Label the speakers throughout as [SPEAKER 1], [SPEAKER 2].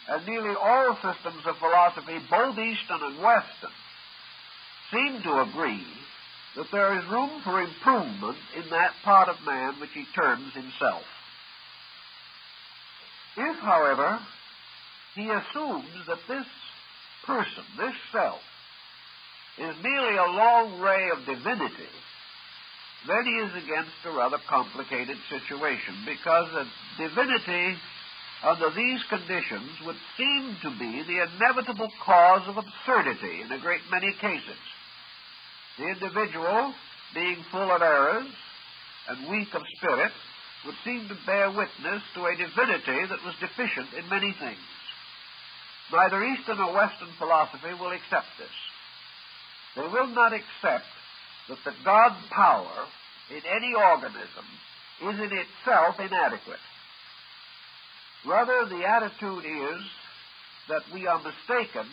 [SPEAKER 1] and nearly all systems of philosophy, both Eastern and Western, seem to agree that there is room for improvement in that part of man which he terms himself. If, however, he assumes that this person, this self, is merely a long ray of divinity, then he is against a rather complicated situation, because a divinity under these conditions would seem to be the inevitable cause of absurdity in a great many cases. The individual, being full of errors and weak of spirit, would seem to bear witness to a divinity that was deficient in many things. Neither Eastern nor Western philosophy will accept this. They will not accept that the God power in any organism is in itself inadequate. Rather, the attitude is that we are mistaken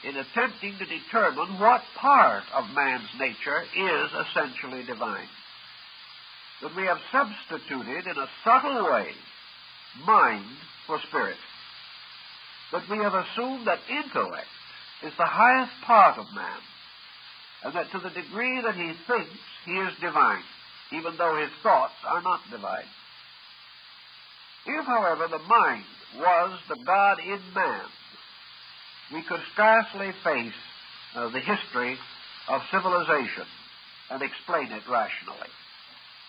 [SPEAKER 1] in attempting to determine what part of man's nature is essentially divine. That we have substituted in a subtle way mind for spirit. That we have assumed that intellect is the highest part of man, and that to the degree that he thinks, he is divine, even though his thoughts are not divine. If, however, the mind was the God in man, we could scarcely face the history of civilization and explain it rationally.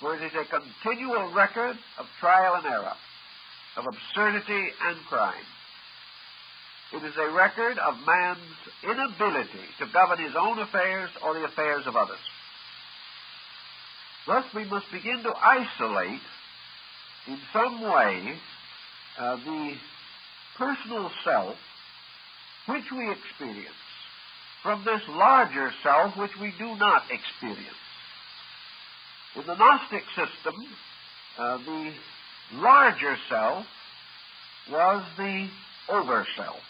[SPEAKER 1] For it is a continual record of trial and error, of absurdity and crime. It is a record of man's inability to govern his own affairs or the affairs of others. Thus, we must begin to isolate in some way the personal self which we experience from this larger self which we do not experience. In the Gnostic system, the larger self was the over-self,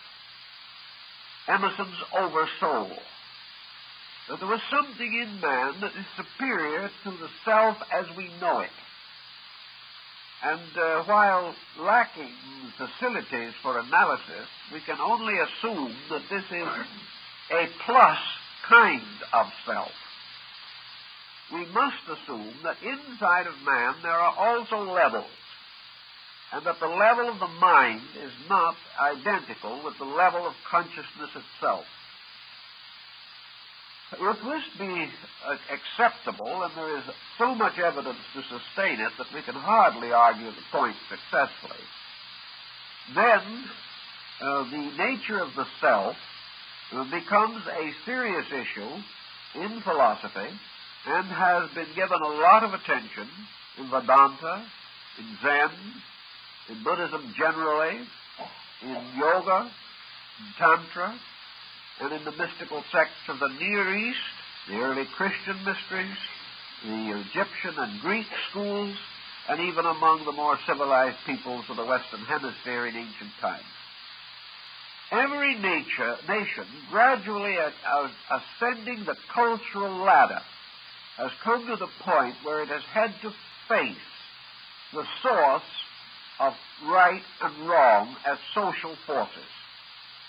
[SPEAKER 1] Emerson's over-soul. That there was something in man that is superior to the self as we know it. And while lacking facilities for analysis, we can only assume that this is a plus kind of self. We must assume that inside of man there are also levels, and that the level of the mind is not identical with the level of consciousness itself. If this be acceptable, and there is so much evidence to sustain it that we can hardly argue the point successfully, then the nature of the self becomes a serious issue in philosophy and has been given a lot of attention in Vedanta, in Zen, in Buddhism generally, in Yoga, in Tantra, and in the mystical sects of the Near East, the early Christian mysteries, the Egyptian and Greek schools, and even among the more civilized peoples of the Western Hemisphere in ancient times. Every nation, gradually ascending the cultural ladder, has come to the point where it has had to face the source of right and wrong as social forces.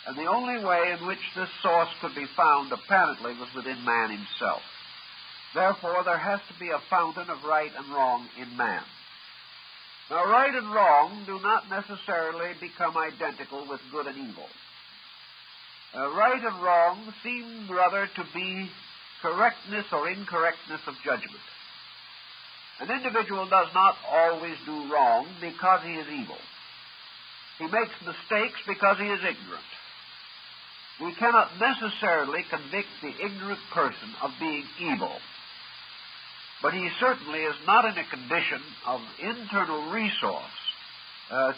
[SPEAKER 1] And the only way in which this source could be found, apparently, was within man himself. Therefore, there has to be a fountain of right and wrong in man. Now, right and wrong do not necessarily become identical with good and evil. Right and wrong seem rather to be correctness or incorrectness of judgment. An individual does not always do wrong because he is evil. He makes mistakes because he is ignorant. We cannot necessarily convict the ignorant person of being evil, but he certainly is not in a condition of internal resource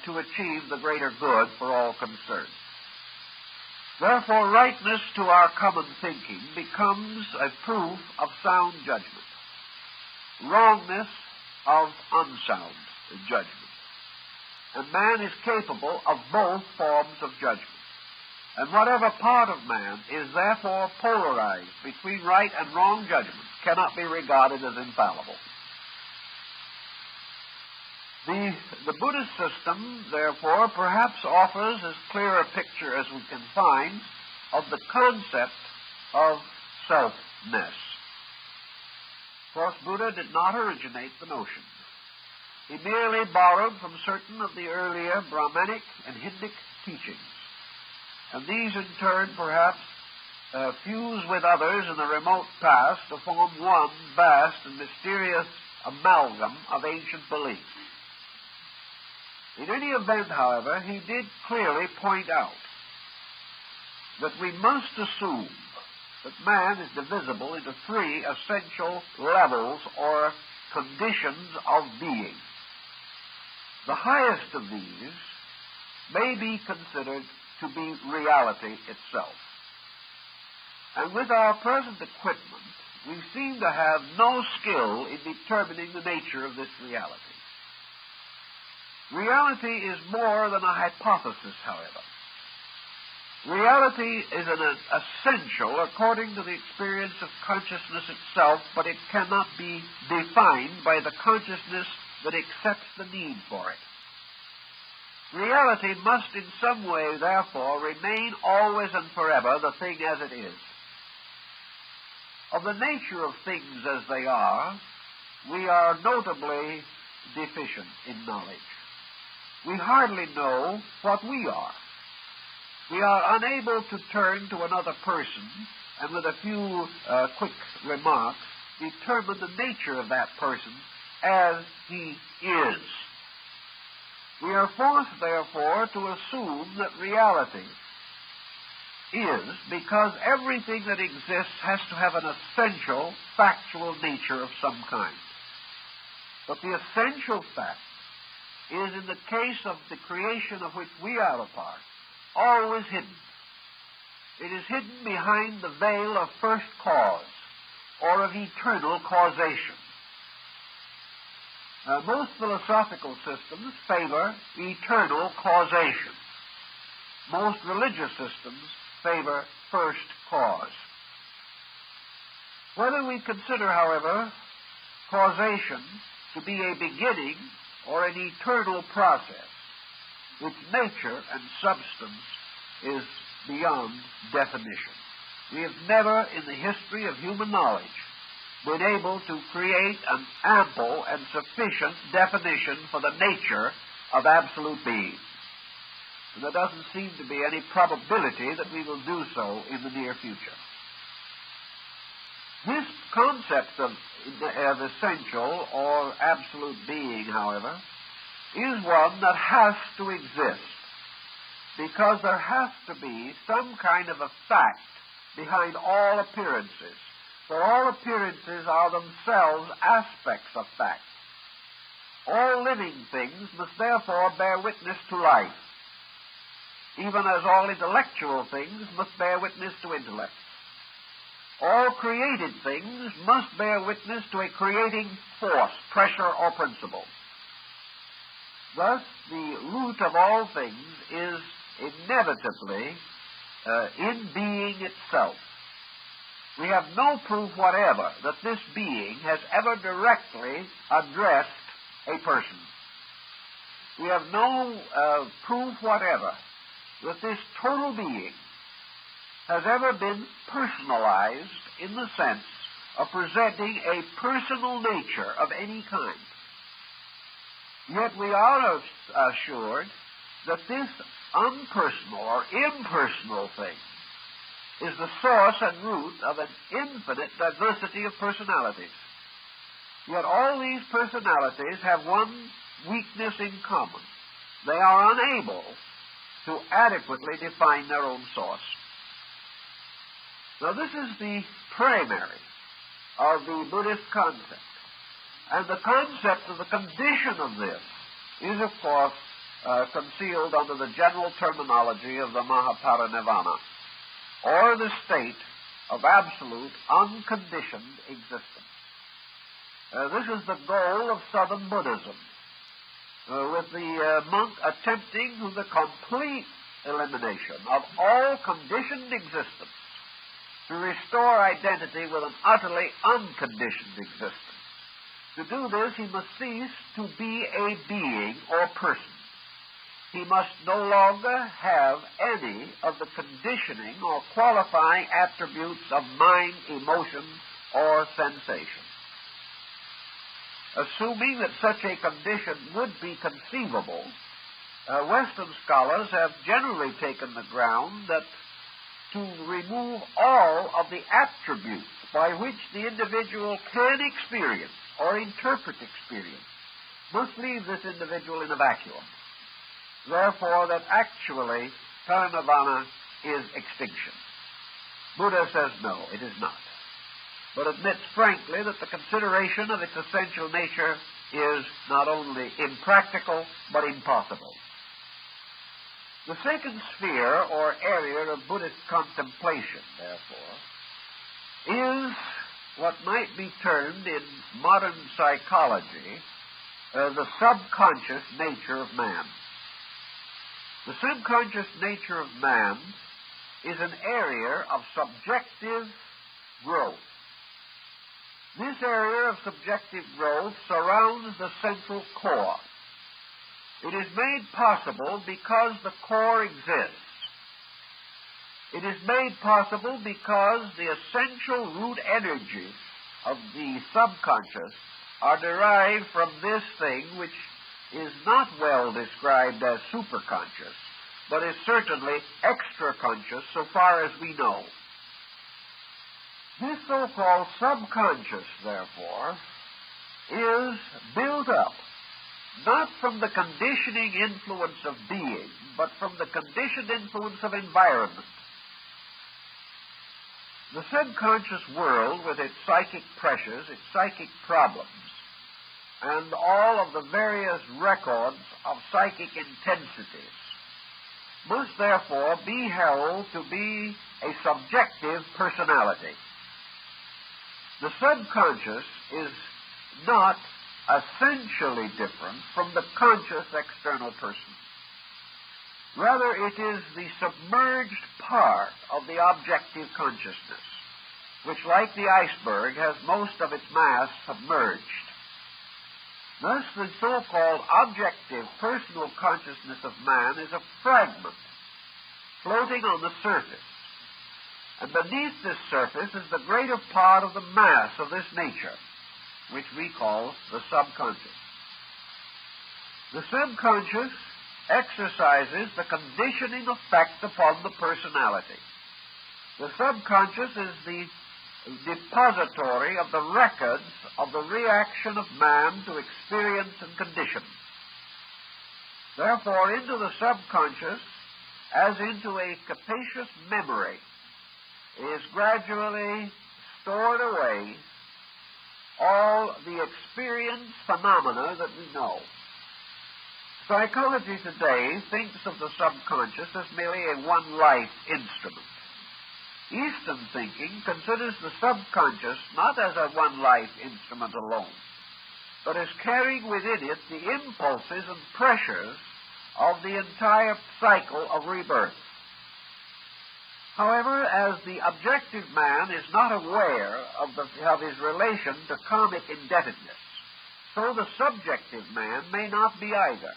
[SPEAKER 1] to achieve the greater good for all concerned. Therefore, rightness to our common thinking becomes a proof of sound judgment, wrongness of unsound judgment. And man is capable of both forms of judgment. And whatever part of man is therefore polarized between right and wrong judgment cannot be regarded as infallible. The Buddhist system, therefore, perhaps offers as clear a picture as we can find of the concept of selfness. Of course, Buddha did not originate the notion. He merely borrowed from certain of the earlier Brahmanic and Hindic teachings, and these in turn perhaps fuse with others in the remote past to form one vast and mysterious amalgam of ancient beliefs. In any event, however, he did clearly point out that we must assume that man is divisible into three essential levels or conditions of being. The highest of these may be considered to be reality itself. And with our present equipment, we seem to have no skill in determining the nature of this reality. Reality is more than a hypothesis, however. Reality is an essential according to the experience of consciousness itself, but it cannot be defined by the consciousness that accepts the need for it. Reality must in some way, therefore, remain always and forever the thing as it is. Of the nature of things as they are, we are notably deficient in knowledge. We hardly know what we are. We are unable to turn to another person and with a few quick remarks determine the nature of that person as he is. We are forced, therefore, to assume that reality is because everything that exists has to have an essential, factual nature of some kind. But the essential fact is, in the case of the creation of which we are a part, always hidden. It is hidden behind the veil of first cause or of eternal causation. Most philosophical systems favor eternal causation. Most religious systems favor first cause. Whether we consider, however, causation to be a beginning or an eternal process, its nature and substance is beyond definition. We have never in the history of human knowledge been able to create an ample and sufficient definition for the nature of absolute being. And there doesn't seem to be any probability that we will do so in the near future. This concept of essential or absolute being, however, is one that has to exist because there has to be some kind of a fact behind all appearances. For all appearances are themselves aspects of fact. All living things must therefore bear witness to life, even as all intellectual things must bear witness to intellect. All created things must bear witness to a creating force, pressure, or principle. Thus, the root of all things is inevitably in being itself. We have no proof whatever that this being has ever directly addressed a person. We have no proof whatever that this total being has ever been personalized in the sense of presenting a personal nature of any kind. Yet we are assured that this unpersonal or impersonal thing is the source and root of an infinite diversity of personalities. Yet all these personalities have one weakness in common. They are unable to adequately define their own source. Now, this is the primary of the Buddhist concept. And the concept of the condition of this is, of course, concealed under the general terminology of the Mahaparinirvana, or the state of absolute, unconditioned existence. This is the goal of Southern Buddhism, with the monk attempting to the complete elimination of all conditioned existence to restore identity with an utterly unconditioned existence. To do this, he must cease to be a being or person. He must no longer have any of the conditioning or qualifying attributes of mind, emotion, or sensation. Assuming that such a condition would be conceivable, Western scholars have generally taken the ground that to remove all of the attributes by which the individual can experience or interpret experience must leave this individual in a vacuum. Therefore, that actually parinirvana is extinction. Buddha says no, it is not, but admits frankly that the consideration of its essential nature is not only impractical, but impossible. The second sphere or area of Buddhist contemplation, therefore, is what might be termed in modern psychology the subconscious nature of man. The subconscious nature of man is an area of subjective growth. This area of subjective growth surrounds the central core. It is made possible because the core exists. It is made possible because the essential root energies of the subconscious are derived from this thing which is not well described as superconscious, but is certainly extraconscious so far as we know. This so-called subconscious, therefore, is built up not from the conditioning influence of being, but from the conditioned influence of environment. The subconscious world, with its psychic pressures, its psychic problems, and all of the various records of psychic intensities, must therefore be held to be a subjective personality. The subconscious is not essentially different from the conscious external person. Rather, it is the submerged part of the objective consciousness, which, like the iceberg, has most of its mass submerged. Thus, the so-called objective personal consciousness of man is a fragment floating on the surface. And beneath this surface is the greater part of the mass of this nature, which we call the subconscious. The subconscious exercises the conditioning effect upon the personality. The subconscious is the depository of the records of the reaction of man to experience and condition. Therefore, into the subconscious, as into a capacious memory, is gradually stored away all the experience phenomena that we know. Psychology today thinks of the subconscious as merely a one-life instrument. Eastern thinking considers the subconscious not as a one-life instrument alone, but as carrying within it the impulses and pressures of the entire cycle of rebirth. However, as the objective man is not aware of his relation to karmic indebtedness, so the subjective man may not be either.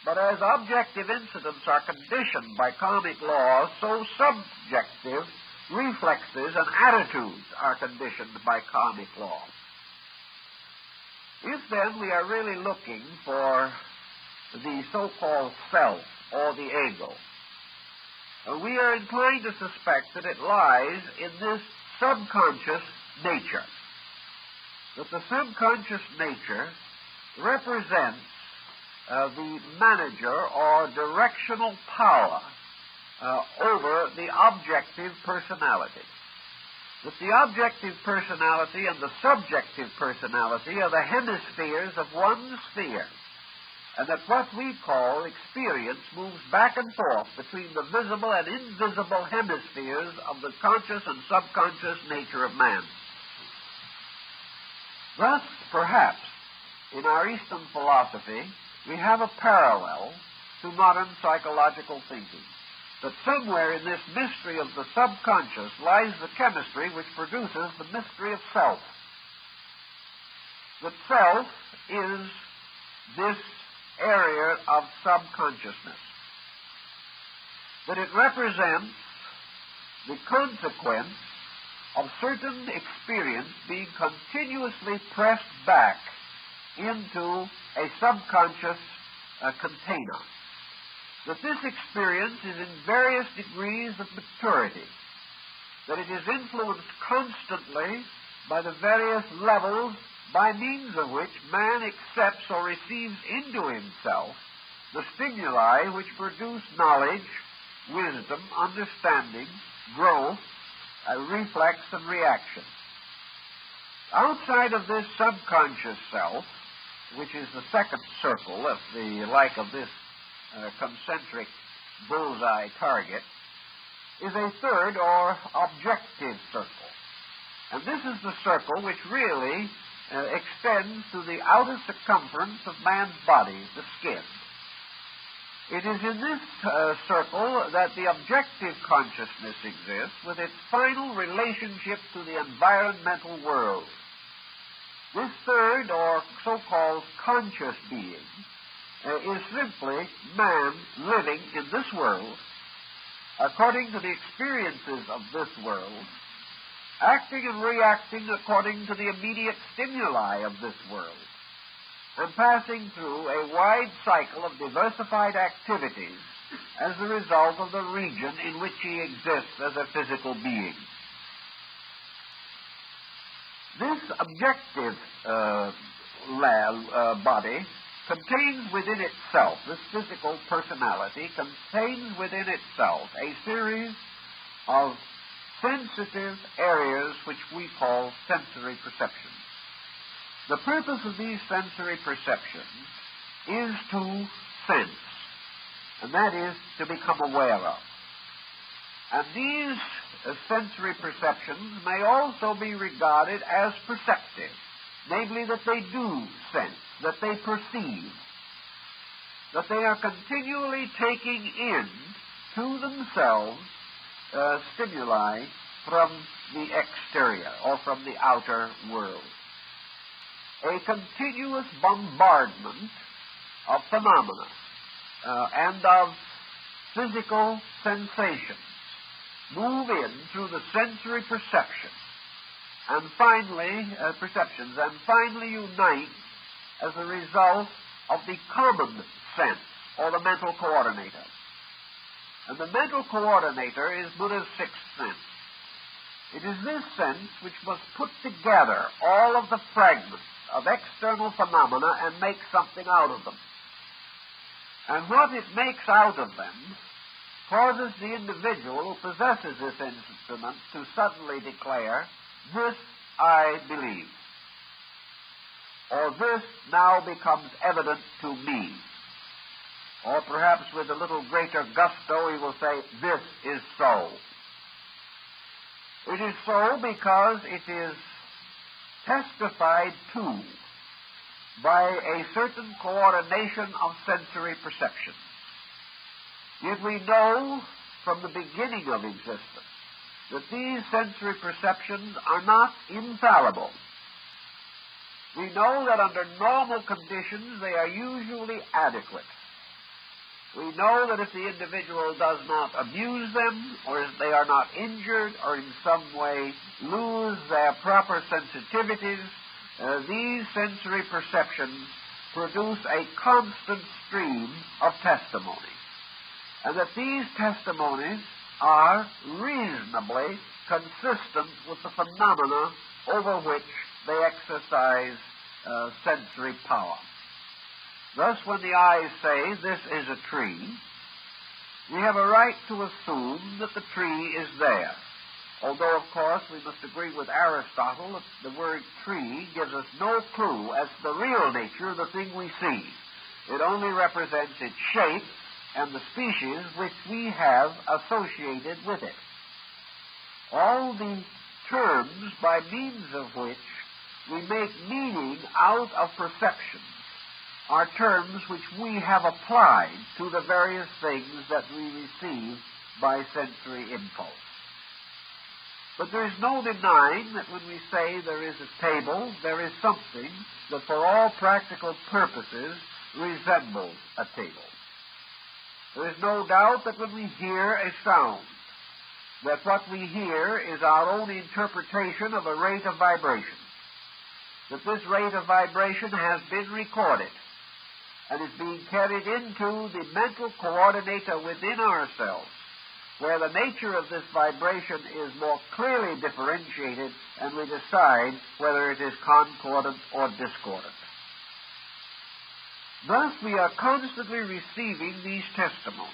[SPEAKER 1] But as objective incidents are conditioned by karmic laws, so subjective reflexes and attitudes are conditioned by karmic laws. If then we are really looking for the so-called self or the ego, we are inclined to suspect that it lies in this subconscious nature. That the subconscious nature represents the manager or directional power over the objective personality. That the objective personality and the subjective personality are the hemispheres of one sphere, and that what we call experience moves back and forth between the visible and invisible hemispheres of the conscious and subconscious nature of man. Thus, perhaps, in our Eastern philosophy, we have a parallel to modern psychological thinking, that somewhere in this mystery of the subconscious lies the chemistry which produces the mystery of self. that self is this area of subconsciousness, that it represents the consequence of certain experience being continuously pressed back into a subconscious container, that this experience is in various degrees of maturity, that it is influenced constantly by the various levels by means of which man accepts or receives into himself the stimuli which produce knowledge, wisdom, understanding, growth, reflex, and reaction. Outside of this subconscious self, which is the second circle, of the like of this concentric bullseye target, is a third or objective circle. And this is the circle which really extends to the outer circumference of man's body, the skin. It is in this circle that the objective consciousness exists with its final relationship to the environmental world. This third, or so-called conscious being, is simply man living in this world, according to the experiences of this world, acting and reacting according to the immediate stimuli of this world, and passing through a wide cycle of diversified activities as a result of the region in which he exists as a physical being. This objective body contains within itself, this physical personality contains within itself a series of sensitive areas which we call sensory perceptions. The purpose of these sensory perceptions is to sense, and that is to become aware of. And these sensory perceptions may also be regarded as perceptive, namely that they do sense, that they perceive, that they are continually taking in to themselves stimuli from the exterior or from the outer world. A continuous bombardment of phenomena and of physical sensations move in through the sensory perception and finally unite as a result of the common sense or the mental coordinator. And the mental coordinator is Buddha's sixth sense. It is this sense which must put together all of the fragments of external phenomena and make something out of them. And what it makes out of them causes the individual who possesses this instrument to suddenly declare, "This I believe," or "This now becomes evident to me." Or perhaps with a little greater gusto he will say, "This is so." It is so because it is testified to by a certain coordination of sensory perceptions. Yet we know from the beginning of existence that these sensory perceptions are not infallible. We know that under normal conditions they are usually adequate. We know that if the individual does not abuse them, or if they are not injured, or in some way lose their proper sensitivities, these sensory perceptions produce a constant stream of testimony. And that these testimonies are reasonably consistent with the phenomena over which they exercise sensory power. Thus, when the eyes say, "This is a tree," we have a right to assume that the tree is there. Although, of course, we must agree with Aristotle that the word tree gives us no clue as to the real nature of the thing we see. It only represents its shape and the species which we have associated with it. All the terms by means of which we make meaning out of perceptions are terms which we have applied to the various things that we receive by sensory impulse. But there is no denying that when we say there is a table, there is something that for all practical purposes resembles a table. There is no doubt that when we hear a sound, that what we hear is our own interpretation of a rate of vibration. That this rate of vibration has been recorded and is being carried into the mental coordinator within ourselves, where the nature of this vibration is more clearly differentiated, and we decide whether it is concordant or discordant. Thus, we are constantly receiving these testimonies.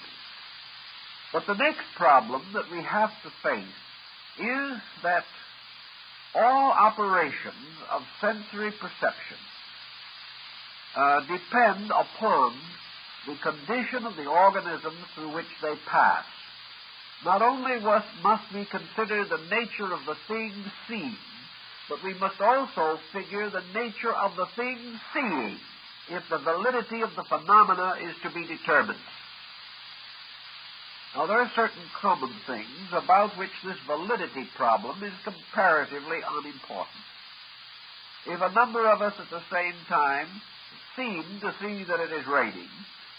[SPEAKER 1] But the next problem that we have to face is that all operations of sensory perception depend upon the condition of the organism through which they pass. Not only must we consider the nature of the thing seen, but we must also figure the nature of the thing seeing, if the validity of the phenomena is to be determined. Now, there are certain common things about which this validity problem is comparatively unimportant. If a number of us at the same time seem to see that it is raining,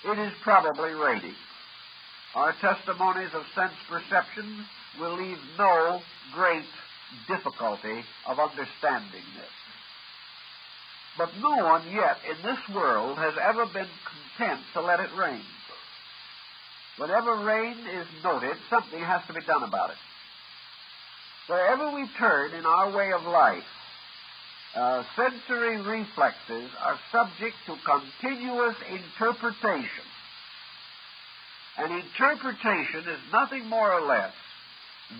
[SPEAKER 1] it is probably raining. Our testimonies of sense perception will leave no great difficulty of understanding this. But no one yet in this world has ever been content to let it rain. Whenever rain is noted, something has to be done about it. Wherever we turn in our way of life, sensory reflexes are subject to continuous interpretation. And interpretation is nothing more or less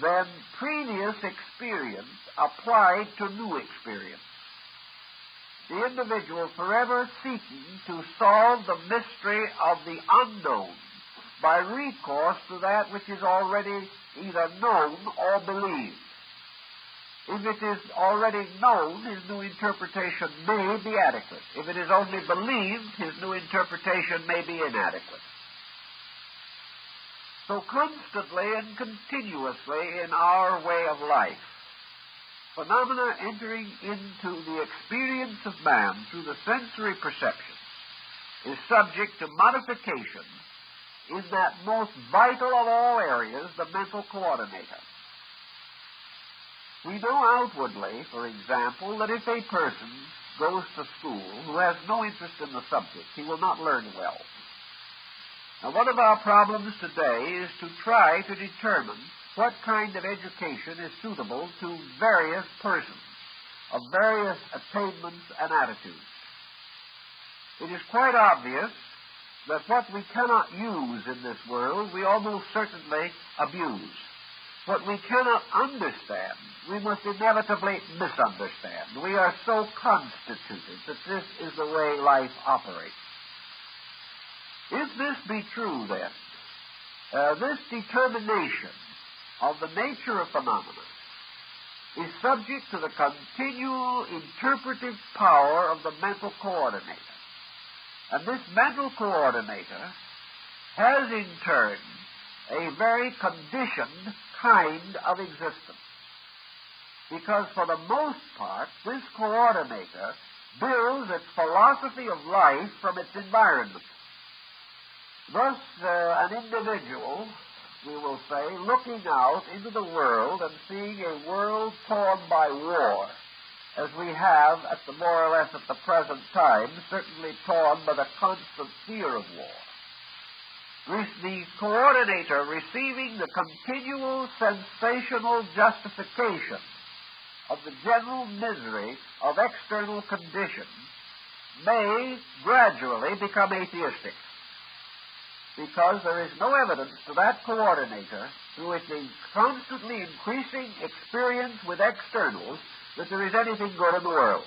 [SPEAKER 1] than previous experience applied to new experience. The individual forever seeking to solve the mystery of the unknown by recourse to that which is already either known or believed. If it is already known, his new interpretation may be adequate. If it is only believed, his new interpretation may be inadequate. So constantly and continuously in our way of life, phenomena entering into the experience of man through the sensory perception is subject to modification in that most vital of all areas, the mental coordinator. We know outwardly, for example, that if a person goes to school who has no interest in the subject, he will not learn well. Now, one of our problems today is to try to determine what kind of education is suitable to various persons of various attainments and attitudes. It is quite obvious that what we cannot use in this world, we almost certainly abuse. What we cannot understand, we must inevitably misunderstand. We are so constituted that this is the way life operates. If this be true, then, this determination of the nature of phenomena is subject to the continual interpretive power of the mental coordinator. And this mental coordinator has, in turn, a very conditioned kind of existence. Because for the most part, this coordinator builds its philosophy of life from its environment. Thus, an individual, we will say, looking out into the world and seeing a world torn by war, as we have more or less at the present time, certainly torn by the constant fear of war. The coordinator receiving the continual sensational justification of the general misery of external conditions may gradually become atheistic, because there is no evidence to that coordinator, through its constantly increasing experience with externals, that there is anything good in the world.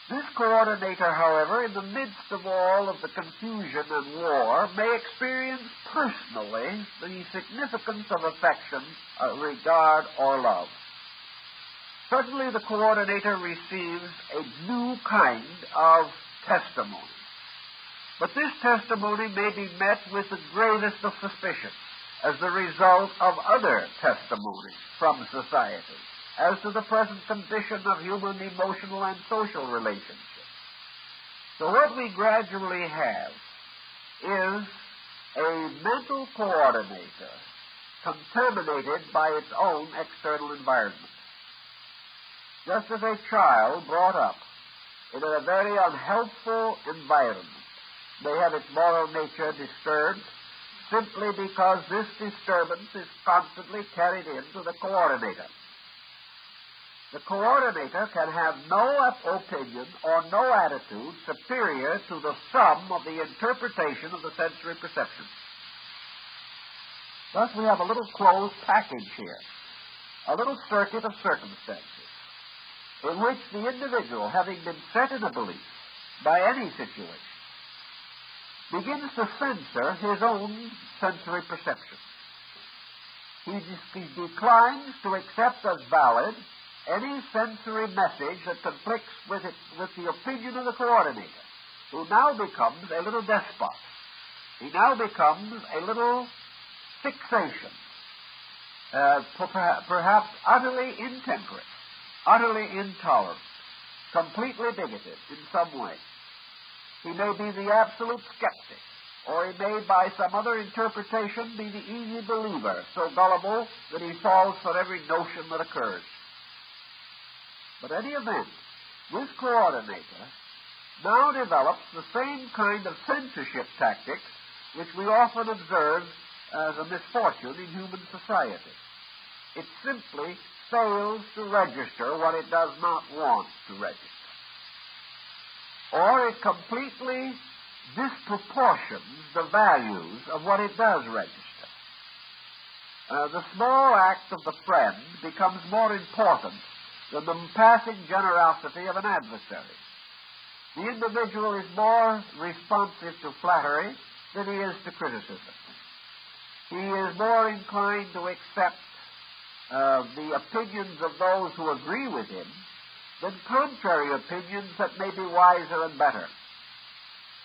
[SPEAKER 1] This coordinator, however, in the midst of all of the confusion and war, may experience personally the significance of affection, regard, or love. Suddenly the coordinator receives a new kind of testimony. But this testimony may be met with the gravest of suspicion, as the result of other testimonies from society as to the present condition of human emotional and social relationships. So what we gradually have is a mental coordinator contaminated by its own external environment. Just as a child brought up in a very unhelpful environment may have its moral nature disturbed simply because this disturbance is constantly carried into the coordinator. The coordinator can have no opinion or no attitude superior to the sum of the interpretation of the sensory perception. Thus we have a little closed package here, a little circuit of circumstances, in which the individual, having been set in a belief by any situation, begins to censor his own sensory perception. He declines to accept as valid any sensory message that conflicts with the opinion of the coordinator, who now becomes a little despot. He now becomes a little fixation, perhaps utterly intemperate, utterly intolerant, completely bigoted in some way. He may be the absolute skeptic, or he may, by some other interpretation, be the easy believer, so gullible that he falls for every notion that occurs. But any event, this coordinator now develops the same kind of censorship tactics which we often observe as a misfortune in human society. It simply fails to register what it does not want to register. Or it completely disproportions the values of what it does register. The small act of the friend becomes more important than the passing generosity of an adversary. The individual is more responsive to flattery than he is to criticism. He is more inclined to accept the opinions of those who agree with him than contrary opinions that may be wiser and better.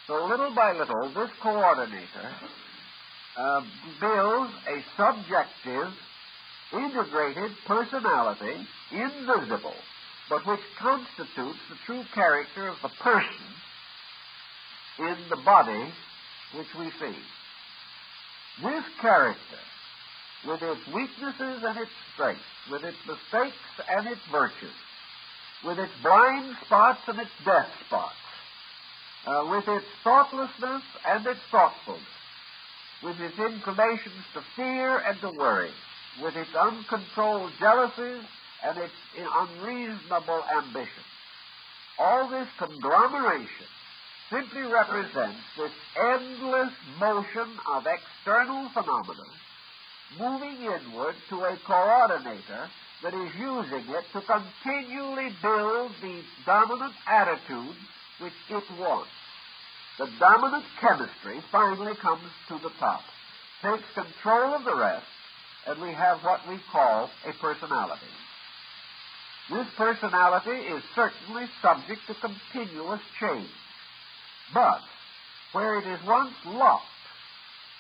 [SPEAKER 1] So little by little, this coordinator builds a subjective, integrated personality, invisible, but which constitutes the true character of the person in the body which we see. This character, with its weaknesses and its strengths, with its mistakes and its virtues, with its blind spots and its deaf spots, with its thoughtlessness and its thoughtfulness, with its inclinations to fear and to worry, with its uncontrolled jealousies and its unreasonable ambition. All this conglomeration simply represents this endless motion of external phenomena moving inward to a coordinator that is using it to continually build the dominant attitude which it wants. The dominant chemistry finally comes to the top, takes control of the rest, and we have what we call a personality. This personality is certainly subject to continuous change, but where it is once locked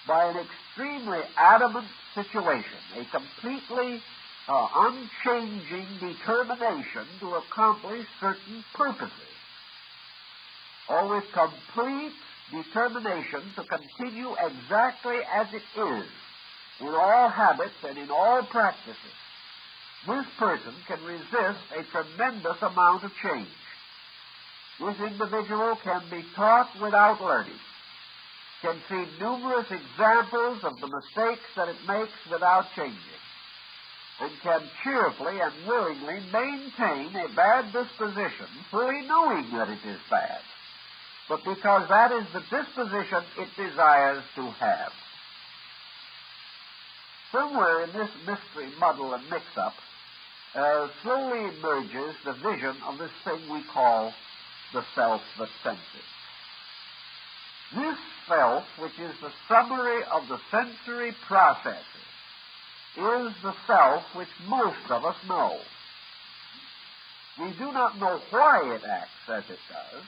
[SPEAKER 1] by an extremely adamant situation, a completely unchanging determination to accomplish certain purposes, or with complete determination to continue exactly as it is in all habits and in all practices, this person can resist a tremendous amount of change. This individual can be taught without learning, can see numerous examples of the mistakes that it makes without changing, and can cheerfully and willingly maintain a bad disposition, fully knowing that it is bad, but because that is the disposition it desires to have. Somewhere in this mystery, muddle, and mix-up, slowly emerges the vision of this thing we call the self that senses. This self, which is the summary of the sensory processes, is the self which most of us know. We do not know why it acts as it does.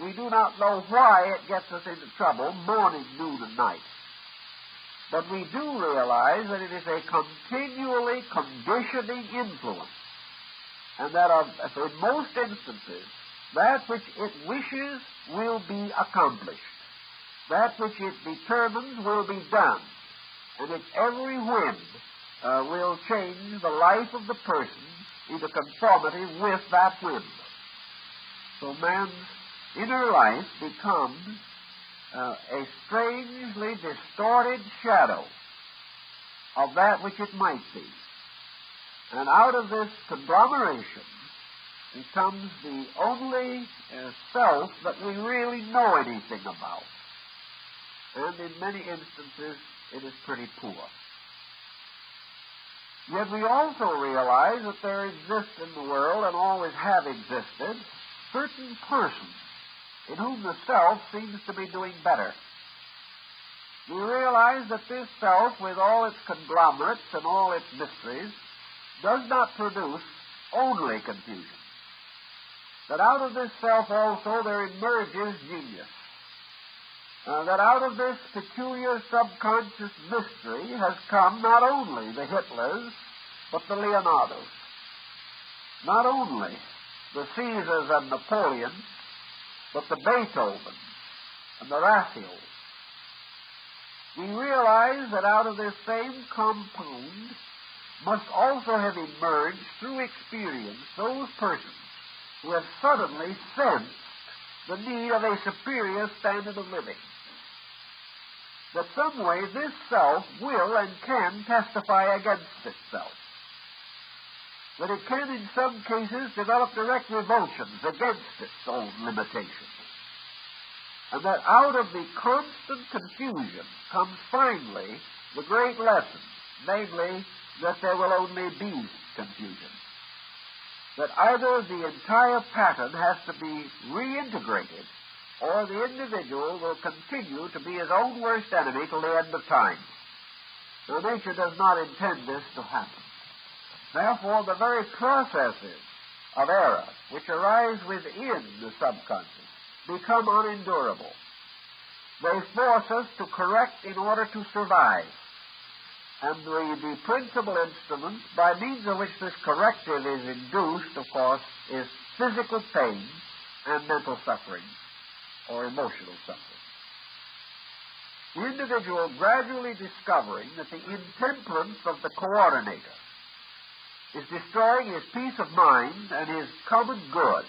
[SPEAKER 1] We do not know why it gets us into trouble morning, noon, and night. but we do realize that it is a continually conditioning influence, and that in most instances, that which it wishes will be accomplished. That which it determines will be done, and its every whim will change the life of the person into conformity with that whim. So man's inner life becomes a strangely distorted shadow of that which it might be. And out of this conglomeration becomes the only self that we really know anything about. And in many instances, it is pretty poor. Yet we also realize that there exist in the world, and always have existed, certain persons in whom the self seems to be doing better. We realize that this self, with all its conglomerates and all its mysteries, does not produce only confusion. That out of this self also there emerges genius. That out of this peculiar subconscious mystery has come not only the Hitlers, but the Leonardos. Not only the Caesars and Napoleons, but the Beethovens and the Raphaels. We realize that out of this same compound must also have emerged through experience those persons who have suddenly sensed the need of a superior standard of living. That some way this self will and can testify against itself. That it can in some cases develop direct revulsions against its own limitations. And that out of the constant confusion comes finally the great lesson, namely that there will only be confusion. That either the entire pattern has to be reintegrated, or the individual will continue to be his own worst enemy till the end of time. Now, nature does not intend this to happen. Therefore, the very processes of error which arise within the subconscious become unendurable. They force us to correct in order to survive. And the principal instrument by means of which this corrective is induced, of course, is physical pain and mental suffering, or emotional suffering. The individual gradually discovering that the intemperance of the coordinator is destroying his peace of mind and his common good,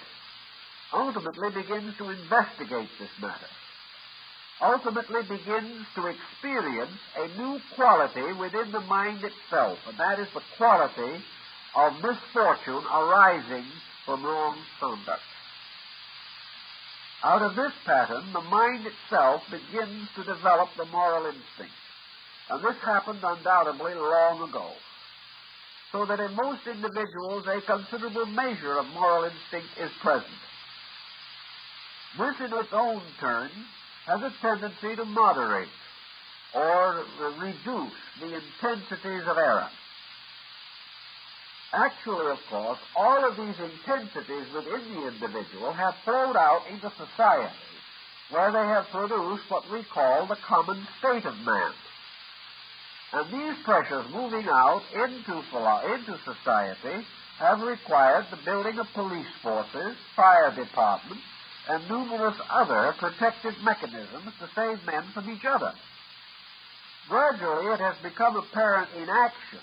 [SPEAKER 1] ultimately begins to investigate this matter, ultimately begins to experience a new quality within the mind itself, and that is the quality of misfortune arising from wrong conduct. Out of this pattern, the mind itself begins to develop the moral instinct, and this happened undoubtedly long ago, so that in most individuals a considerable measure of moral instinct is present. This in its own turn has a tendency to moderate or reduce the intensities of error. Actually, of course, all of these intensities within the individual have flowed out into society, where they have produced what we call the common state of man. And these pressures moving out into society have required the building of police forces, fire departments, and numerous other protective mechanisms to save men from each other. Gradually, it has become apparent in action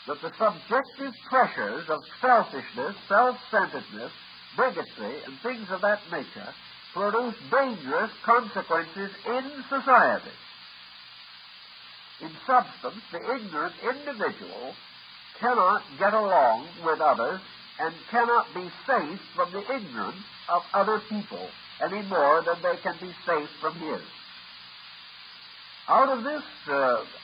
[SPEAKER 1] that the subjective pressures of selfishness, self-centeredness, bigotry, and things of that nature produce dangerous consequences in society. In substance, the ignorant individual cannot get along with others and cannot be safe from the ignorance of other people any more than they can be safe from his. Out of this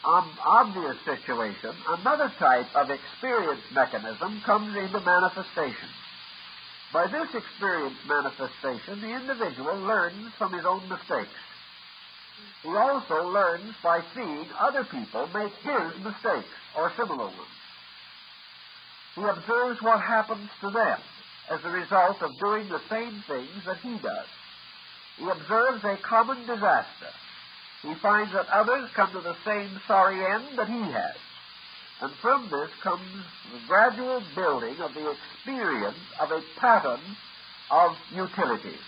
[SPEAKER 1] obvious situation, another type of experience mechanism comes into manifestation. By this experience manifestation, the individual learns from his own mistakes. He also learns by seeing other people make his mistakes or similar ones. He observes what happens to them as a result of doing the same things that he does. He observes a common disaster, He finds that others come to the same sorry end that he has. And from this comes the gradual building of the experience of a pattern of utilities,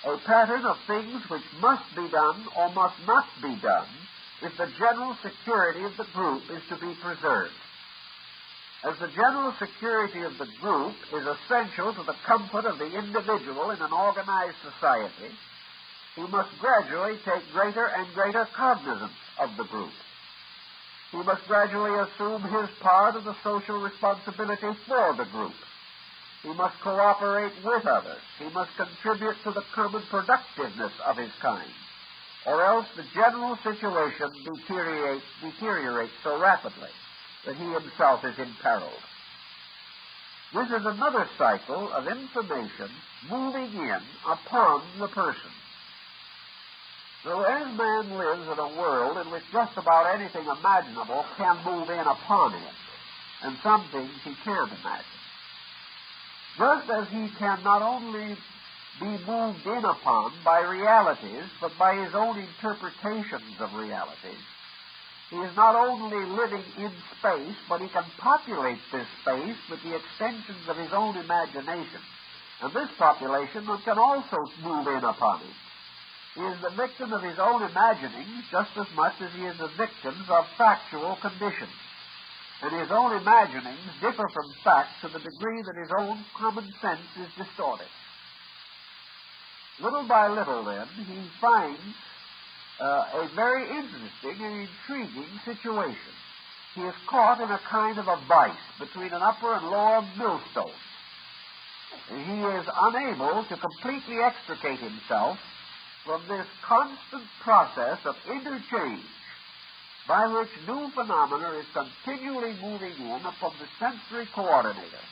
[SPEAKER 1] a pattern of things which must be done or must not be done if the general security of the group is to be preserved. As the general security of the group is essential to the comfort of the individual in an organized society, he must gradually take greater and greater cognizance of the group. He must gradually assume his part of the social responsibility for the group. He must cooperate with others. He must contribute to the common productiveness of his kind, or else the general situation deteriorates so rapidly that he himself is imperiled. This is another cycle of information moving in upon the person. So as man lives in a world in which just about anything imaginable can move in upon him, and some things he can't imagine, just as he can not only be moved in upon by realities, but by his own interpretations of realities, he is not only living in space, but he can populate this space with the extensions of his own imagination. And this population can also move in upon him. He is the victim of his own imaginings just as much as he is the victim of factual conditions. And his own imaginings differ from fact to the degree that his own common sense is distorted. Little by little, then, he finds a very interesting and intriguing situation. He is caught in a kind of a vice between an upper and lower millstone. He is unable to completely extricate himself from this constant process of interchange by which new phenomena is continually moving in upon the sensory coordinator.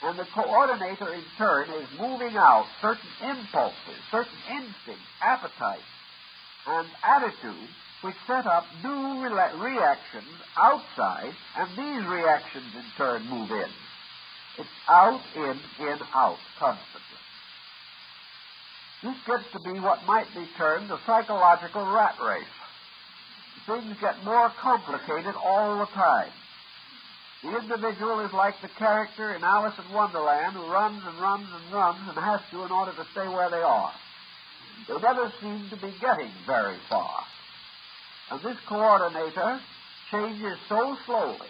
[SPEAKER 1] And the coordinator, in turn, is moving out certain impulses, certain instincts, appetites, and attitudes which set up new reactions outside, and these reactions, in turn, move in. It's out, in, out, constantly. This gets to be what might be termed a psychological rat race. Things get more complicated all the time. The individual is like the character in Alice in Wonderland who runs and runs and runs and has to in order to stay where they are. They never seem to be getting very far. And this coordinator changes so slowly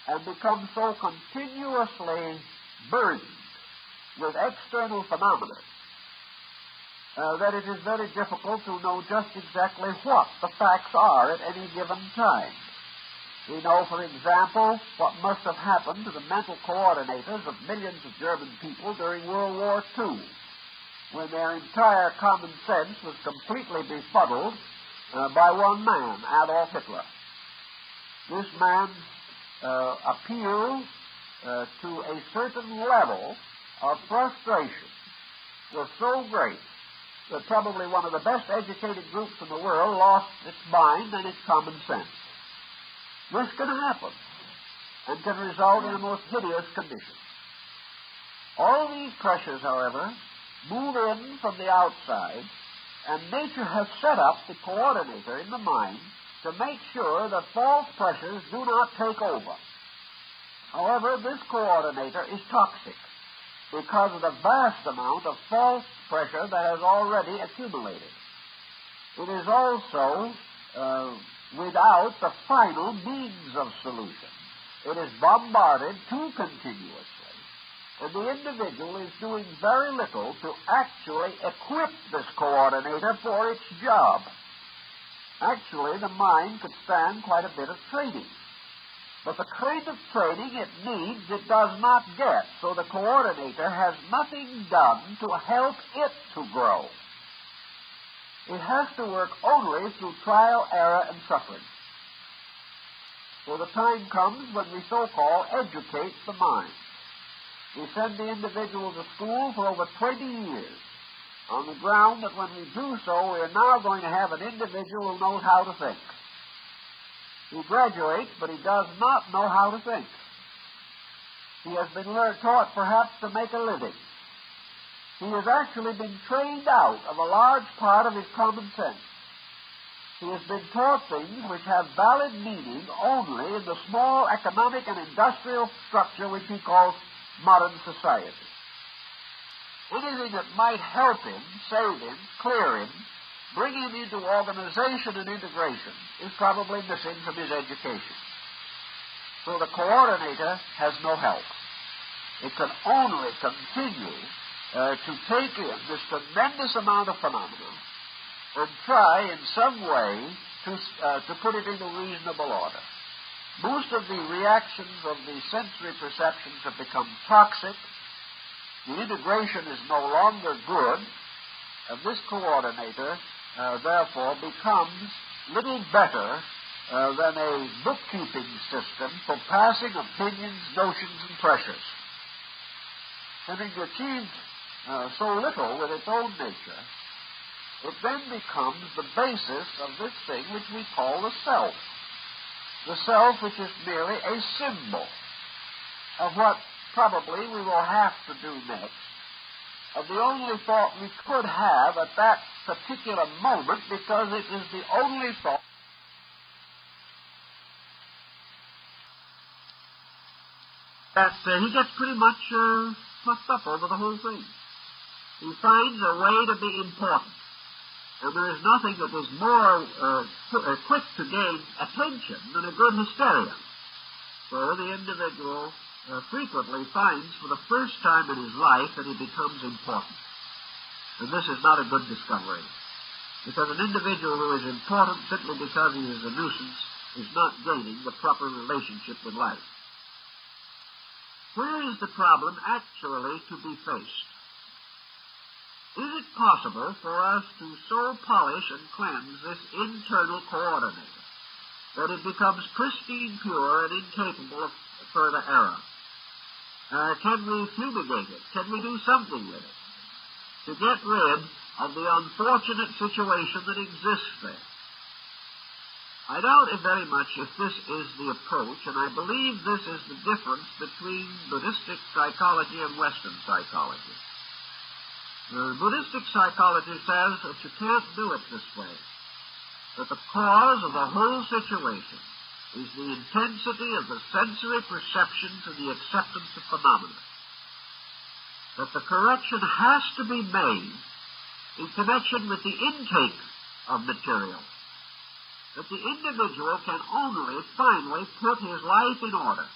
[SPEAKER 1] and becomes so continuously burdened with external phenomena that it is very difficult to know just exactly what the facts are at any given time. We know, for example, what must have happened to the mental coordinators of millions of German people during World War II, when their entire common sense was completely befuddled by one man, Adolf Hitler. This man's appeal to a certain level of frustration was so great that probably one of the best educated groups in the world lost its mind and its common sense. This can happen and can result in a most hideous condition. All these pressures, however, move in from the outside, and nature has set up the coordinator in the mind to make sure that false pressures do not take over. However, this coordinator is toxic because of the vast amount of false pressure that has already accumulated. It is also without the final means of solution. It is bombarded too continuously, and the individual is doing very little to actually equip this coordinator for its job. Actually, the mind could stand quite a bit of training. But the kind of training it needs, it does not get. So the coordinator has nothing done to help it to grow. It has to work only through trial, error, and suffering. So the time comes when we so-called educate the mind. We send the individual to school for over 20 years on the ground that when we do so, we are now going to have an individual who knows how to think. He graduates, but he does not know how to think. He has been taught perhaps to make a living. He has actually been trained out of a large part of his common sense. He has been taught things which have valid meaning only in the small economic and industrial structure which he calls modern society. Anything that might help him, save him, clear him, bring him into organization and integration is probably missing from his education. So the coordinator has no help. It can only continue to take in this tremendous amount of phenomena and try in some way to put it into reasonable order. Most of the reactions of the sensory perceptions have become toxic. The integration is no longer good, and this coordinator, therefore, becomes little better than a bookkeeping system for passing opinions, notions, and pressures. Having achieved so little with its own nature, it then becomes the basis of this thing which we call the self. The self which is merely a symbol of what probably we will have to do next, of the only thought we could have at that particular moment, because it is the only thought that he gets pretty much puffed up over the whole thing. He finds a way to be important. And there is nothing that is more quick to gain attention than a good hysteria. So the individual frequently finds for the first time in his life that he becomes important. And this is not a good discovery. Because an individual who is important simply because he is a nuisance is not gaining the proper relationship with life. Where is the problem actually to be faced? Is it possible for us to so polish and cleanse this internal coordinator that it becomes pristine, pure, and incapable of further error? Can we fumigate it? Can we do something with it to get rid of the unfortunate situation that exists there? I doubt it very much if this is the approach, and I believe this is the difference between Buddhistic psychology and Western psychology. Buddhistic psychology says that you can't do it this way, that the cause of the whole situation is the intensity of the sensory perceptions and the acceptance of phenomena, that the correction has to be made in connection with the intake of material, that the individual can only finally put his life in order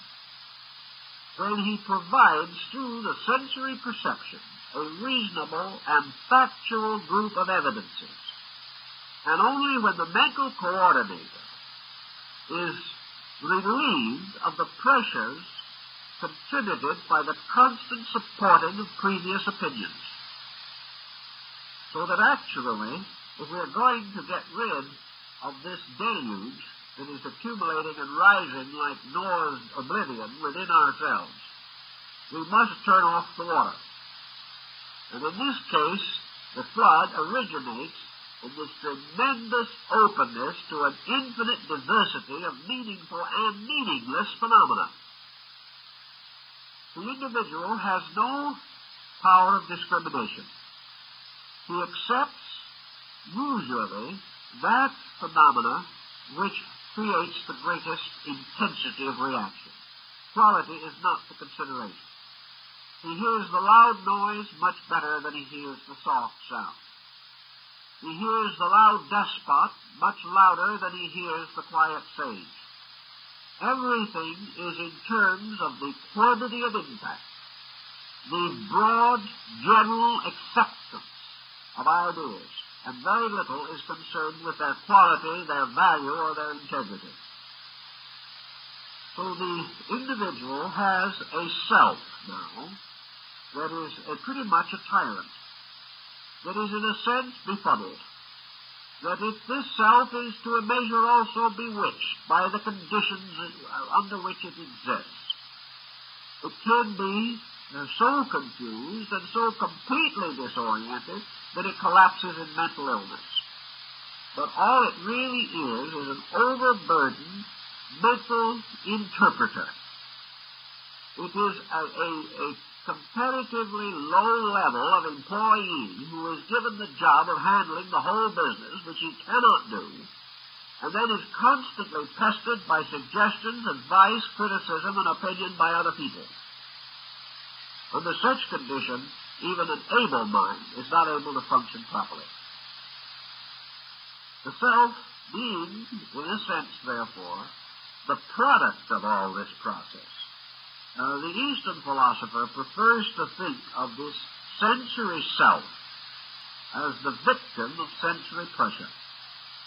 [SPEAKER 1] when he provides through the sensory perception a reasonable and factual group of evidences. And only when the mental coordinator is relieved of the pressures contributed by the constant supporting of previous opinions. So that actually, if we're going to get rid of this deluge that is accumulating and rising like Noah's oblivion within ourselves, we must turn off the water. And in this case, the flood originates in this tremendous openness to an infinite diversity of meaningful and meaningless phenomena. The individual has no power of discrimination. He accepts, usually, that phenomena which creates the greatest intensity of reaction. Quality is not the consideration. He hears the loud noise much better than he hears the soft sound. He hears the loud despot much louder than he hears the quiet sage. Everything is in terms of the quantity of impact, the broad, general acceptance of ideas, and very little is concerned with their quality, their value, or their integrity. So the individual has a self now that is pretty much a tyrant, that is in a sense befuddled, that if this self is to a measure also bewitched by the conditions under which it exists, it can be so confused and so completely disoriented that it collapses in mental illness. But all it really is an overburdened mental interpreter. It is a comparatively low level of employee who is given the job of handling the whole business, which he cannot do, and then is constantly pestered by suggestions, advice, criticism, and opinion by other people. Under such condition, even an able mind is not able to function properly. The self being, in a sense, therefore, the product of all this process. The Eastern philosopher prefers to think of this sensory self as the victim of sensory pressure,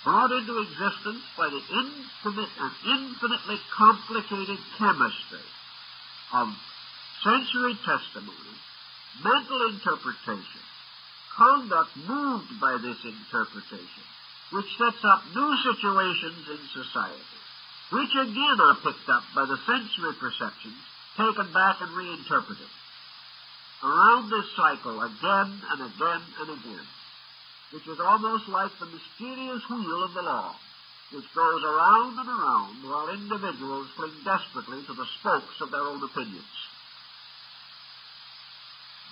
[SPEAKER 1] brought into existence by the infinite and infinitely complicated chemistry of sensory testimony, mental interpretation, conduct moved by this interpretation, which sets up new situations in society, which again are picked up by the sensory perceptions, taken back and reinterpreted. Around this cycle, again and again and again, which is almost like the mysterious wheel of the law, which goes around and around while individuals cling desperately to the spokes of their own opinions.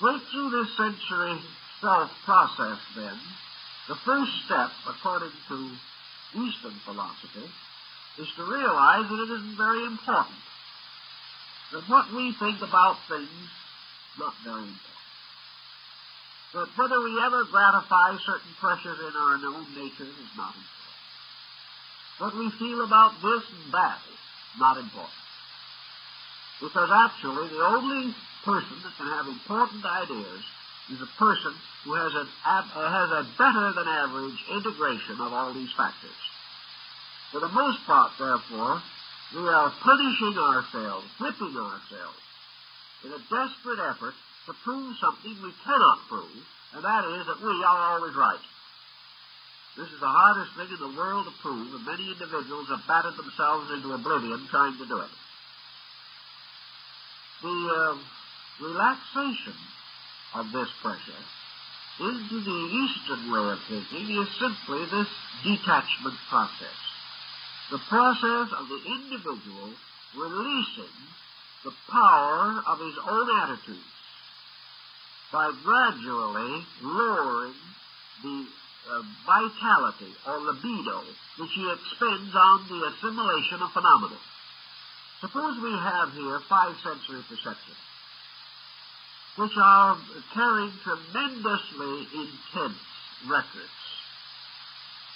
[SPEAKER 1] Break through this sensory self-process, then, the first step, according to Eastern philosophy, is to realize that it isn't very important. That what we think about things, not very important. That whether we ever gratify certain pressures in our own nature is not important. What we feel about this and that is not important. Because actually the only person that can have important ideas is a person who has a better than average integration of all these factors. For the most part, therefore, we are punishing ourselves, whipping ourselves, in a desperate effort to prove something we cannot prove, and that is that we are always right. This is the hardest thing in the world to prove, and many individuals have battered themselves into oblivion trying to do it. The relaxation of this pressure into the Eastern way of thinking is simply this detachment process. The process of the individual releasing the power of his own attitudes by gradually lowering the vitality or libido which he expends on the assimilation of phenomena. Suppose we have here 5 sensory perceptions, which are carrying tremendously intense records.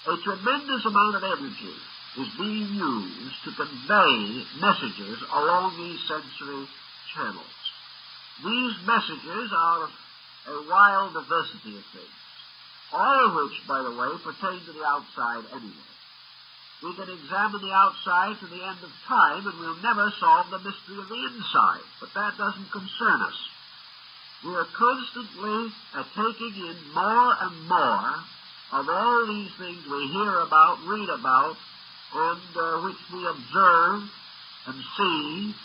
[SPEAKER 1] A tremendous amount of energy is being used to convey messages along these sensory channels. These messages are a wild diversity of things, all of which, by the way, pertain to the outside anyway. We can examine the outside to the end of time, and we'll never solve the mystery of the inside, but that doesn't concern us. We are constantly taking in more and more of all these things we hear about, read about, and which we observe and see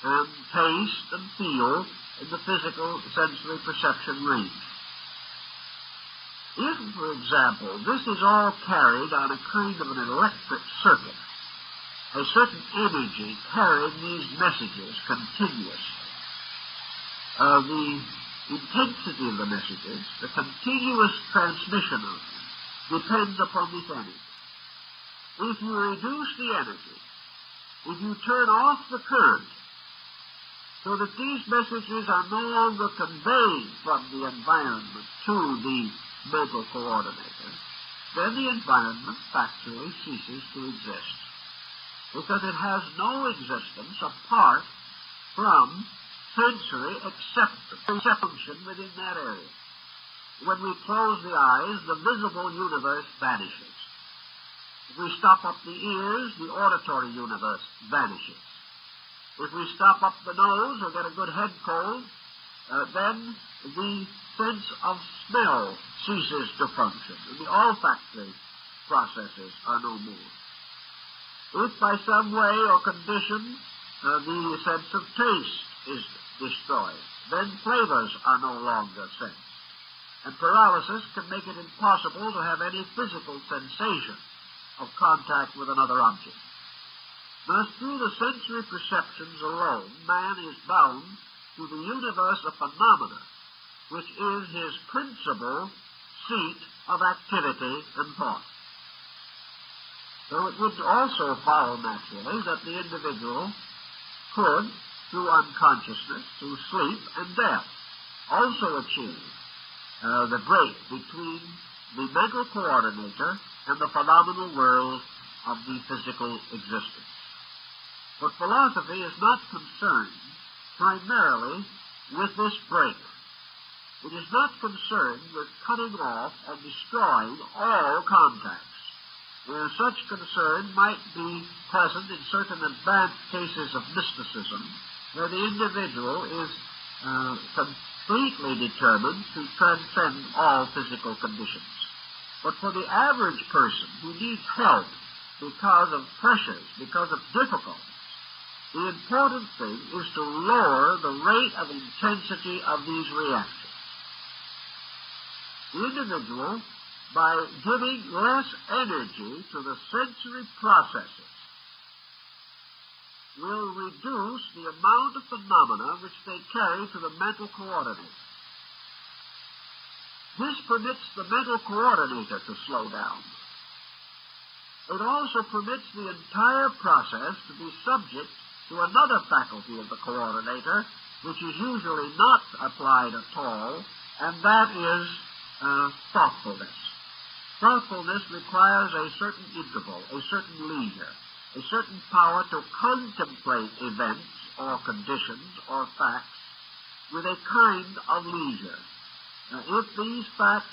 [SPEAKER 1] and taste and feel in the physical sensory perception range. If, for example, this is all carried on a kind of an electric circuit, a certain energy carrying these messages continuously, the intensity of the messages, the continuous transmission of them, depends upon this energy. If you reduce the energy, if you turn off the current, so that these messages are no longer conveyed from the environment to the mental coordinator, then the environment factually ceases to exist, because it has no existence apart from sensory acceptation within that area. When we close the eyes, the visible universe vanishes. If we stop up the ears, the auditory universe vanishes. If we stop up the nose or get a good head cold, then the sense of smell ceases to function, and the olfactory processes are no more. If by some way or condition the sense of taste is destroyed, then flavors are no longer sensed, and paralysis can make it impossible to have any physical sensation of contact with another object. Thus, through the sensory perceptions alone, man is bound to the universe of phenomena, which is his principal seat of activity and thought. So it would also follow naturally that the individual could, through unconsciousness, through sleep and death, also achieve the break between the mental coordinator and the phenomenal world of the physical existence. But philosophy is not concerned primarily with this break. It is not concerned with cutting off and destroying all contacts. Such concern might be present in certain advanced cases of mysticism, where the individual is completely determined to transcend all physical conditions. But for the average person who needs help because of pressures, because of difficulties, the important thing is to lower the rate of intensity of these reactions. The individual, by giving less energy to the sensory processes, will reduce the amount of phenomena which they carry to the mental coordinator. This permits the mental coordinator to slow down. It also permits the entire process to be subject to another faculty of the coordinator, which is usually not applied at all, and that is thoughtfulness. Thoughtfulness requires a certain interval, a certain leisure, a certain power to contemplate events or conditions or facts with a kind of leisure. If these facts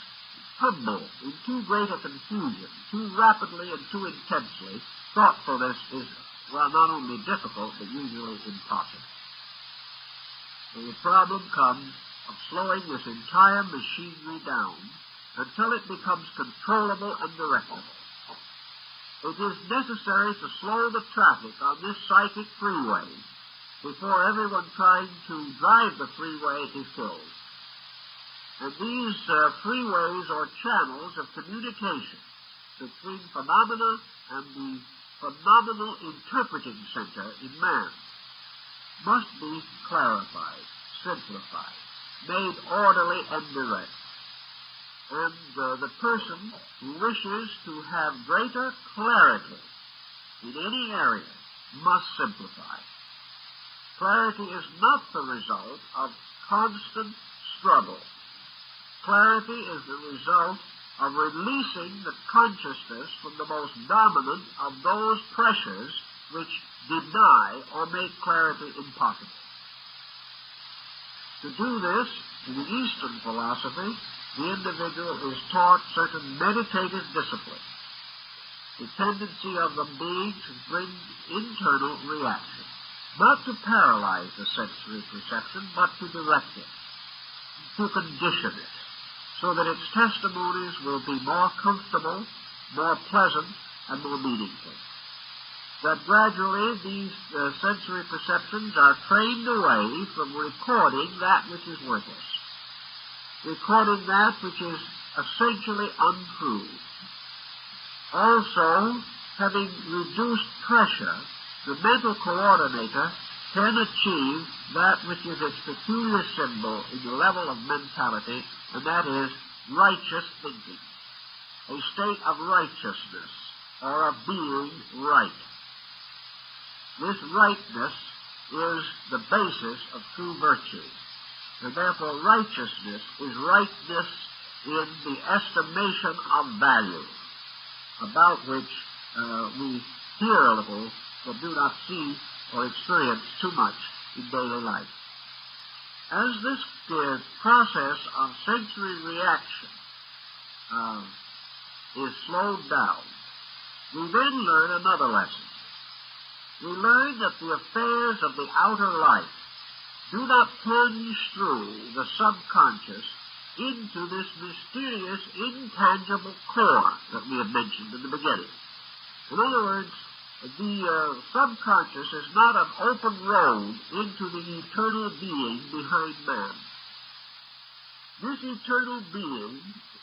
[SPEAKER 1] tumble in too great a confusion, too rapidly and too intensely, thoughtfulness is not only difficult, but usually impossible. So the problem comes of slowing this entire machinery down until it becomes controllable and directable. It is necessary to slow the traffic on this psychic freeway before everyone trying to drive the freeway is killed. And these freeways or channels of communication between phenomena and the phenomenal interpreting center in man must be clarified, simplified, made orderly and direct. And the person who wishes to have greater clarity in any area must simplify. Clarity is not the result of constant struggle. Clarity is the result of releasing the consciousness from the most dominant of those pressures which deny or make clarity impossible. To do this, in the Eastern philosophy, the individual is taught certain meditative disciplines, the tendency of them being to bring internal reaction, not to paralyze the sensory perception, but to direct it, to condition it, so that its testimonies will be more comfortable, more pleasant, and more meaningful. That gradually these sensory perceptions are trained away from recording that which is worthless, recording that which is essentially untrue. Also, having reduced pressure, the mental coordinator can achieve that which is its peculiar symbol in the level of mentality, and that is righteous thinking, a state of righteousness, or of being right. This rightness is the basis of true virtue. And therefore righteousness is rightness in the estimation of value, about which we hear a little, but do not see or experience too much in daily life. As this process of sensory reaction is slowed down, we then learn another lesson. We learn that the affairs of the outer life do not plunge through the subconscious into this mysterious, intangible core that we have mentioned in the beginning. In other words, the subconscious is not an open road into the eternal being behind man. This eternal being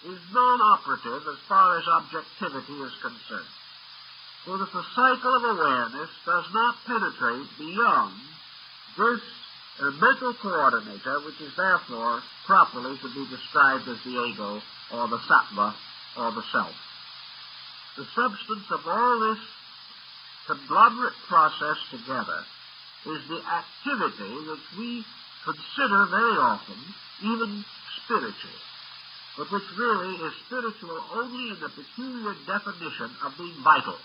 [SPEAKER 1] is non-operative as far as objectivity is concerned, so that the cycle of awareness does not penetrate beyond this mental coordinator, which is therefore properly to be described as the ego, or the sattva, or the self. The substance of all this conglomerate process together is the activity which we consider very often even spiritual, but which really is spiritual only in the peculiar definition of being vital,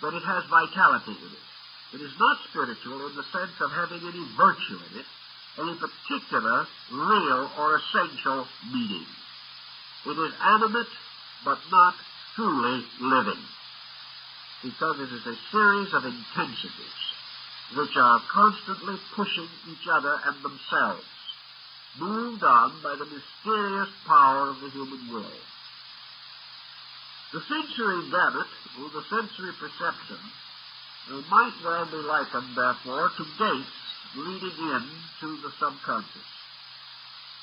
[SPEAKER 1] that it has vitality in it. It is not spiritual in the sense of having any virtue in it, any particular, real, or essential meaning. It is animate, but not truly living, because it is a series of intensities which are constantly pushing each other and themselves, moved on by the mysterious power of the human will. The sensory gamut, or the sensory perception, might well be likened, therefore, to gates leading in to the subconscious.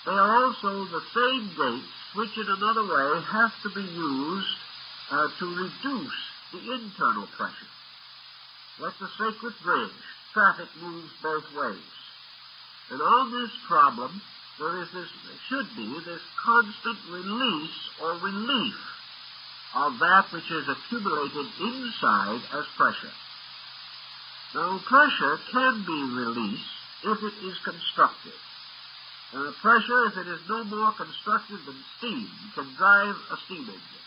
[SPEAKER 1] They are also the same gates which, in another way, have to be used to reduce the internal pressure. Like the sacred bridge, traffic moves both ways. And on this problem, there should be this constant release or relief of that which is accumulated inside as pressure. Now, pressure can be released if it is constructive. Pressure, if it is no more constructive than steam, can drive a steam engine.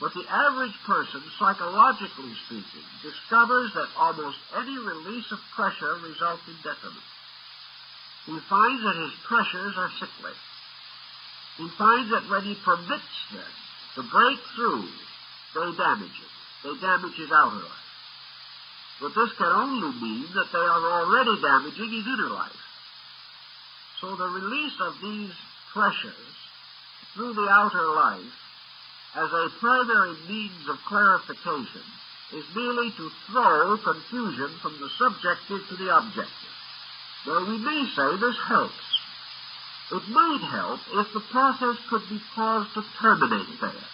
[SPEAKER 1] But the average person, psychologically speaking, discovers that almost any release of pressure results in detriment. He finds that his pressures are sickly. He finds that when he permits them to break through, they damage him. They damage his outer life. But this can only mean that they are already damaging his inner life. So the release of these pressures through the outer life as a primary means of clarification is merely to throw confusion from the subjective to the objective. Now, we may say this helps. It might help if the process could be caused to terminate there.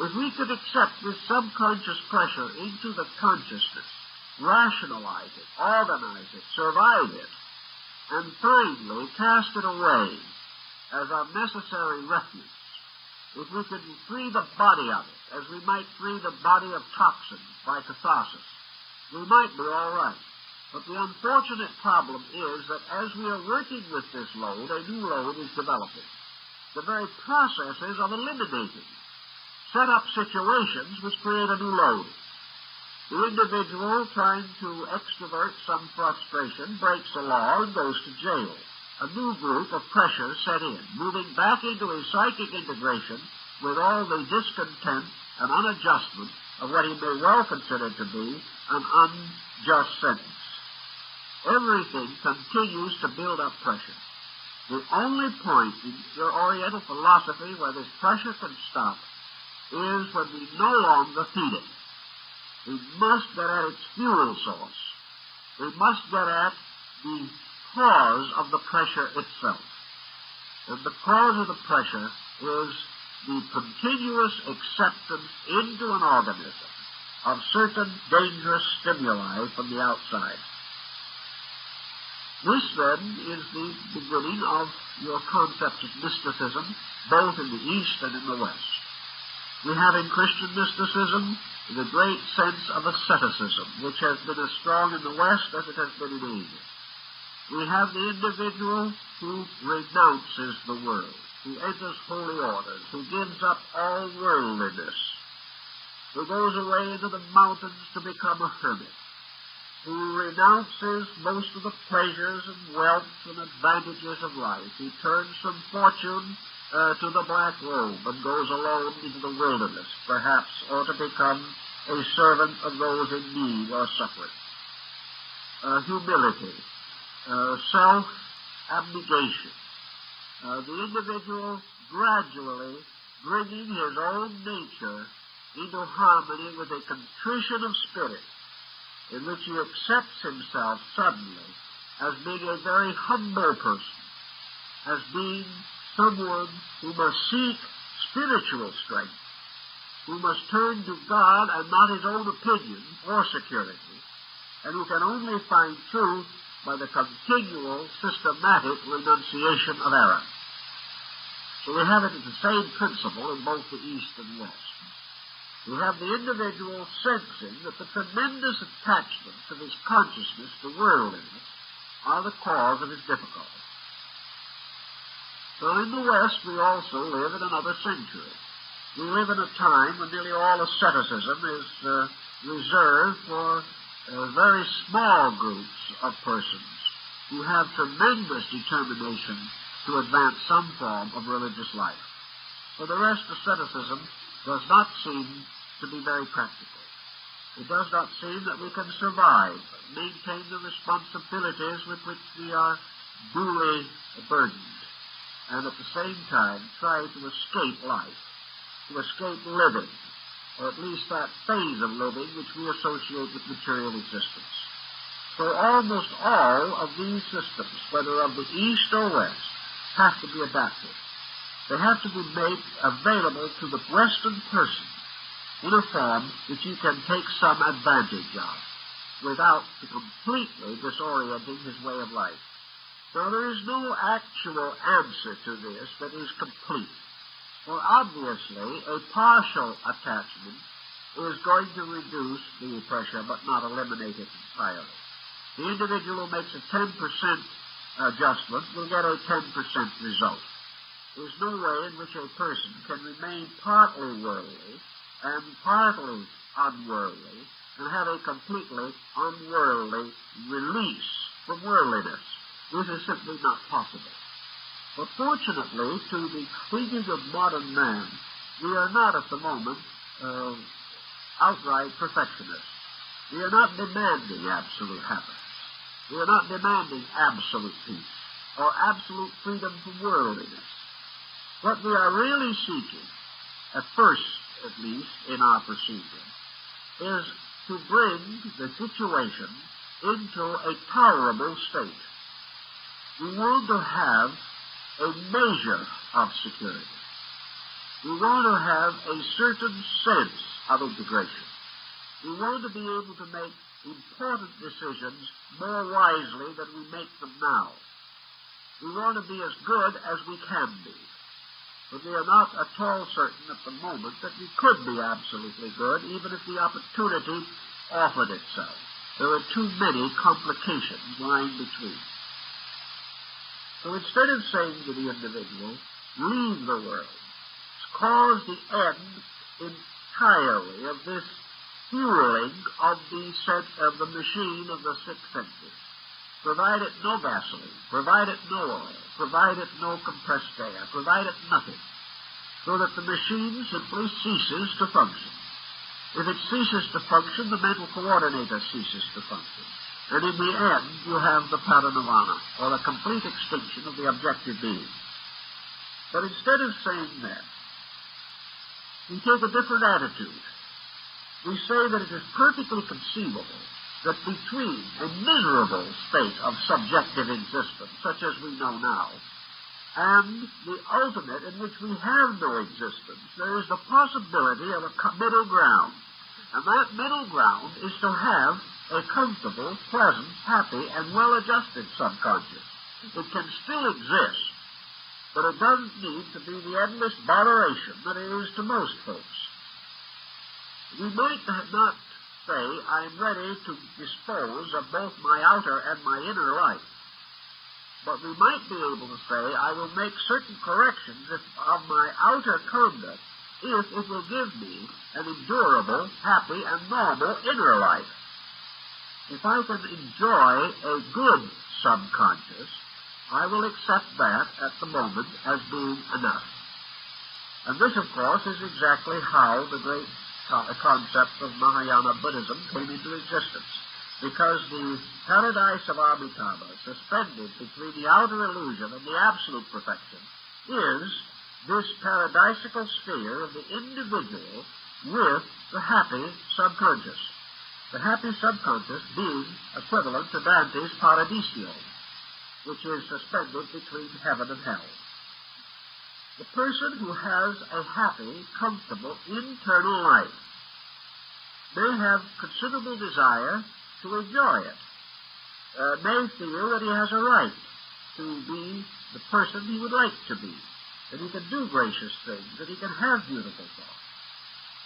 [SPEAKER 1] If we could accept this subconscious pressure into the consciousness, rationalize it, organize it, survive it, and finally cast it away as our necessary refuge. If we could free the body of it, as we might free the body of toxins by catharsis, we might be all right. But the unfortunate problem is that as we are working with this load, a new load is developing. The very processes of eliminating set up situations which create a new load. The individual trying to extrovert some frustration breaks the law and goes to jail. A new group of pressures set in, moving back into a psychic integration with all the discontent and unadjustment of what he may well consider to be an unjust sentence. Everything continues to build up pressure. The only point in your Oriental philosophy where this pressure can stop is when we no longer feed it. We must get at its fuel source. We must get at the cause of the pressure itself. And the cause of the pressure is the continuous acceptance into an organism of certain dangerous stimuli from the outside. This, then, is the beginning of your concept of mysticism, both in the East and in the West. We have in Christian mysticism the great sense of asceticism, which has been as strong in the West as it has been in Asia. We have the individual who renounces the world, who enters holy orders, who gives up all worldliness, who goes away into the mountains to become a hermit, who renounces most of the pleasures and wealth and advantages of life. He turns from fortune to the black robe and goes alone into the wilderness, perhaps, or to become a servant of those in need or suffering. Humility, self-abnegation, the individual gradually bringing his own nature into harmony with a contrition of spirit in which he accepts himself suddenly as being a very humble person, as being someone who must seek spiritual strength, who must turn to God and not his own opinion or security, and who can only find truth by the continual, systematic renunciation of error. So we have it as the same principle in both the East and West. We have the individual sensing that the tremendous attachments of his consciousness to worldliness are the cause of his difficulty. Now, in the West, we also live in another century. We live in a time when nearly all asceticism is reserved for very small groups of persons who have tremendous determination to advance some form of religious life. For the rest, asceticism does not seem to be very practical. It does not seem that we can survive, maintain the responsibilities with which we are duly burdened, and at the same time try to escape life, to escape living, or at least that phase of living which we associate with material existence. So almost all of these systems, whether of the East or West, have to be adapted. They have to be made available to the Western person in a form that you can take some advantage of without completely disorienting his way of life. Now, there is no actual answer to this that is complete. For obviously, a partial attachment is going to reduce the pressure but not eliminate it entirely. The individual who makes a 10% adjustment will get a 10% result. There's no way in which a person can remain partly worldly and partly unworldly and have a completely unworldly release from worldliness. This is simply not possible. But fortunately, to the thinking of modern man, we are not at the moment outright perfectionists. We are not demanding absolute happiness. We are not demanding absolute peace or absolute freedom from worldliness. What we are really seeking, at first at least in our procedure, is to bring the situation into a tolerable state. We want to have a measure of security. We want to have a certain sense of integration. We want to be able to make important decisions more wisely than we make them now. We want to be as good as we can be. But we are not at all certain at the moment that we could be absolutely good, even if the opportunity offered itself. There are too many complications lying between. So instead of saying to the individual, leave the world, cause the end entirely of this fueling of the machine of the six senses. Provide it no gasoline, provide it no oil, provide it no compressed air, provide it nothing, so that the machine simply ceases to function. If it ceases to function, the mental coordinator ceases to function. And in the end, you have the paranirvana, or the complete extinction of the objective being. But instead of saying that, we take a different attitude. We say that it is perfectly conceivable that between a miserable state of subjective existence, such as we know now, and the ultimate in which we have no existence, there is the possibility of a middle ground. And that middle ground is to have a comfortable, pleasant, happy, and well-adjusted subconscious. It can still exist, but it doesn't need to be the endless botheration that it is to most folks. We might not say, I'm ready to dispose of both my outer and my inner life. But we might be able to say, I will make certain corrections of my outer conduct if it will give me an endurable, happy, and normal inner life. If I can enjoy a good subconscious, I will accept that at the moment as being enough. And this, of course, is exactly how the great concept of Mahayana Buddhism came into existence. Because the paradise of Amitabha, suspended between the outer illusion and the absolute perfection, is this paradisical sphere of the individual with the happy subconscious. The happy subconscious being equivalent to Dante's Paradiso, which is suspended between heaven and hell. The person who has a happy, comfortable, internal life may have considerable desire to enjoy it, may feel that he has a right to be the person he would like to be, that he can do gracious things, that he can have beautiful thoughts.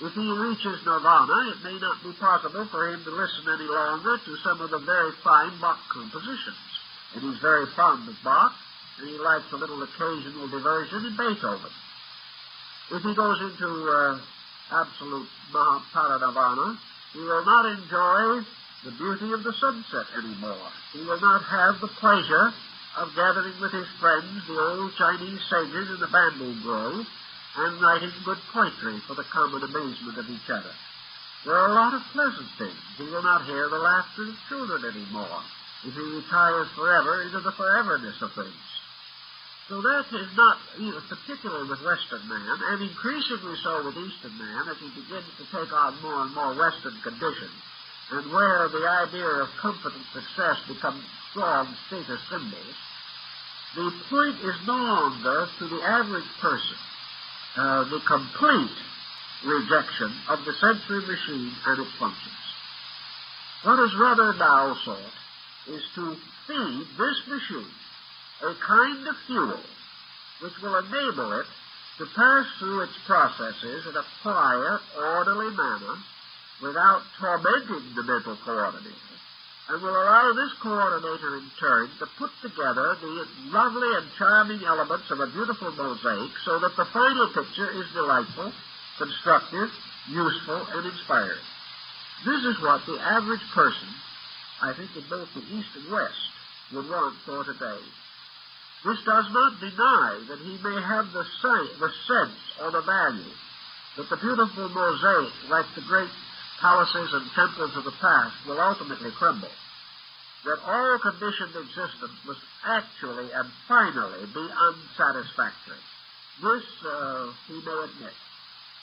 [SPEAKER 1] If he reaches nirvana, it may not be possible for him to listen any longer to some of the very fine Bach compositions. And he's very fond of Bach, and he likes a little occasional diversion in Beethoven. If he goes into absolute paranirvana, he will not enjoy the beauty of the sunset anymore. He will not have the pleasure of gathering with his friends, the old Chinese sages in the bamboo grove, and writing good poetry for the common amazement of each other. There are a lot of pleasant things. He will not hear the laughter of children anymore if he retires forever into the foreverness of things. So that is not, particularly with Western man, and increasingly so with Eastern man, as he begins to take on more and more Western conditions, and where the idea of comfort and success becomes strong status symbols. The point is no longer to the average person the complete rejection of the sensory machine and its functions. What is rather now sought is to feed this machine a kind of fuel which will enable it to pass through its processes in a quiet, orderly manner without tormenting the mental coordinator, and will allow this coordinator in turn to put together the lovely and charming elements of a beautiful mosaic so that the final picture is delightful, constructive, useful, and inspiring. This is what the average person, I think in both the East and West, would want for today. This does not deny that he may have the sense or the value that the beautiful mosaic, like the great palaces and temples of the past, will ultimately crumble. That all conditioned existence must actually and finally be unsatisfactory. This he may admit.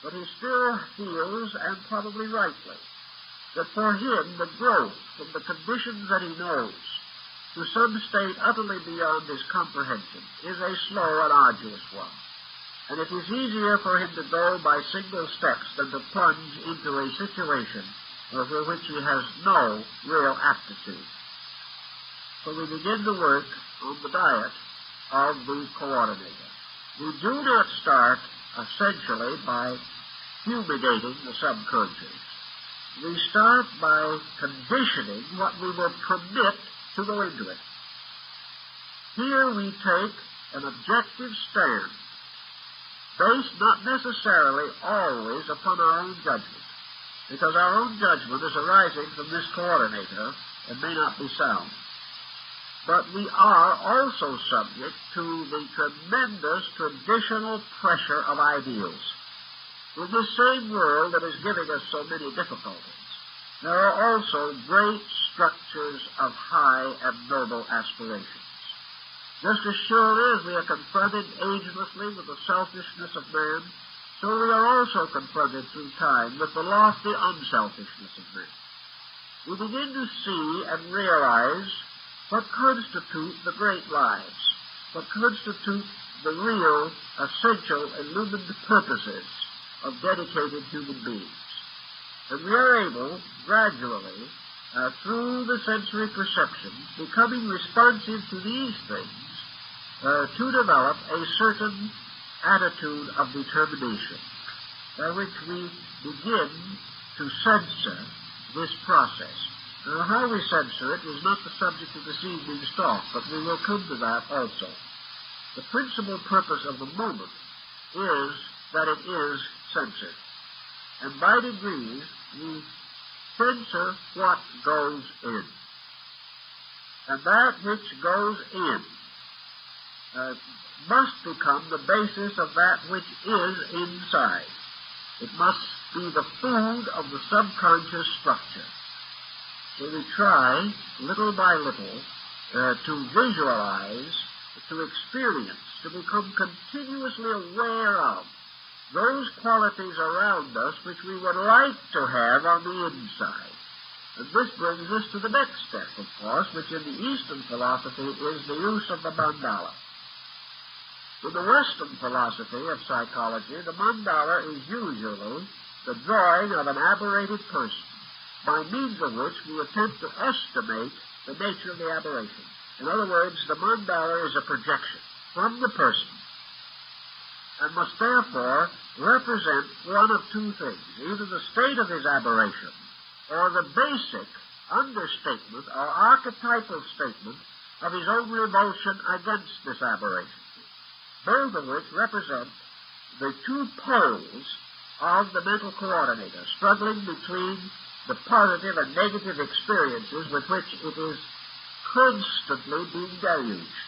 [SPEAKER 1] But he still feels, and probably rightly, that for him the growth from the conditions that he knows to some state utterly beyond his comprehension is a slow and arduous one. And it is easier for him to go by single steps than to plunge into a situation for which he has no real aptitude. So we begin to work on the diet of the coordinator. We do not start essentially by fumigating the subconscious. We start by conditioning what we will permit to go into it. Here we take an objective stand, based not necessarily always upon our own judgment, because our own judgment is arising from this coordinator and may not be sound. But we are also subject to the tremendous traditional pressure of ideals. In this same world that is giving us so many difficulties, there are also great structures of high and noble aspirations. Just as surely as we are confronted agelessly with the selfishness of man, so we are also confronted through time with the lofty unselfishness of man. We begin to see and realize what constitute the great lives, what constitute the real, essential, illumined purposes of dedicated human beings. And we are able, gradually, through the sensory perception, becoming responsive to these things, to develop a certain attitude of determination, by which we begin to censor this process. Now, how we censor it is not the subject of this evening's talk, but we will come to that also. The principal purpose of the moment is that it is censored. And by degrees, we censor what goes in. And that which goes in must become the basis of that which is inside. It must be the food of the subconscious structure. So we try, little by little, to visualize, to experience, to become continuously aware of those qualities around us which we would like to have on the inside. And this brings us to the next step, of course, which in the Eastern philosophy is the use of the mandala. In the Western philosophy of psychology, the mandala is usually the drawing of an aberrated person, by means of which we attempt to estimate the nature of the aberration. In other words, the mandala is a projection from the person, and must therefore represent one of two things, either the state of his aberration or the basic understatement or archetypal statement of his own revulsion against this aberration, both of which represent the two poles of the mental coordinator, struggling between the positive and negative experiences with which it is constantly being deluged.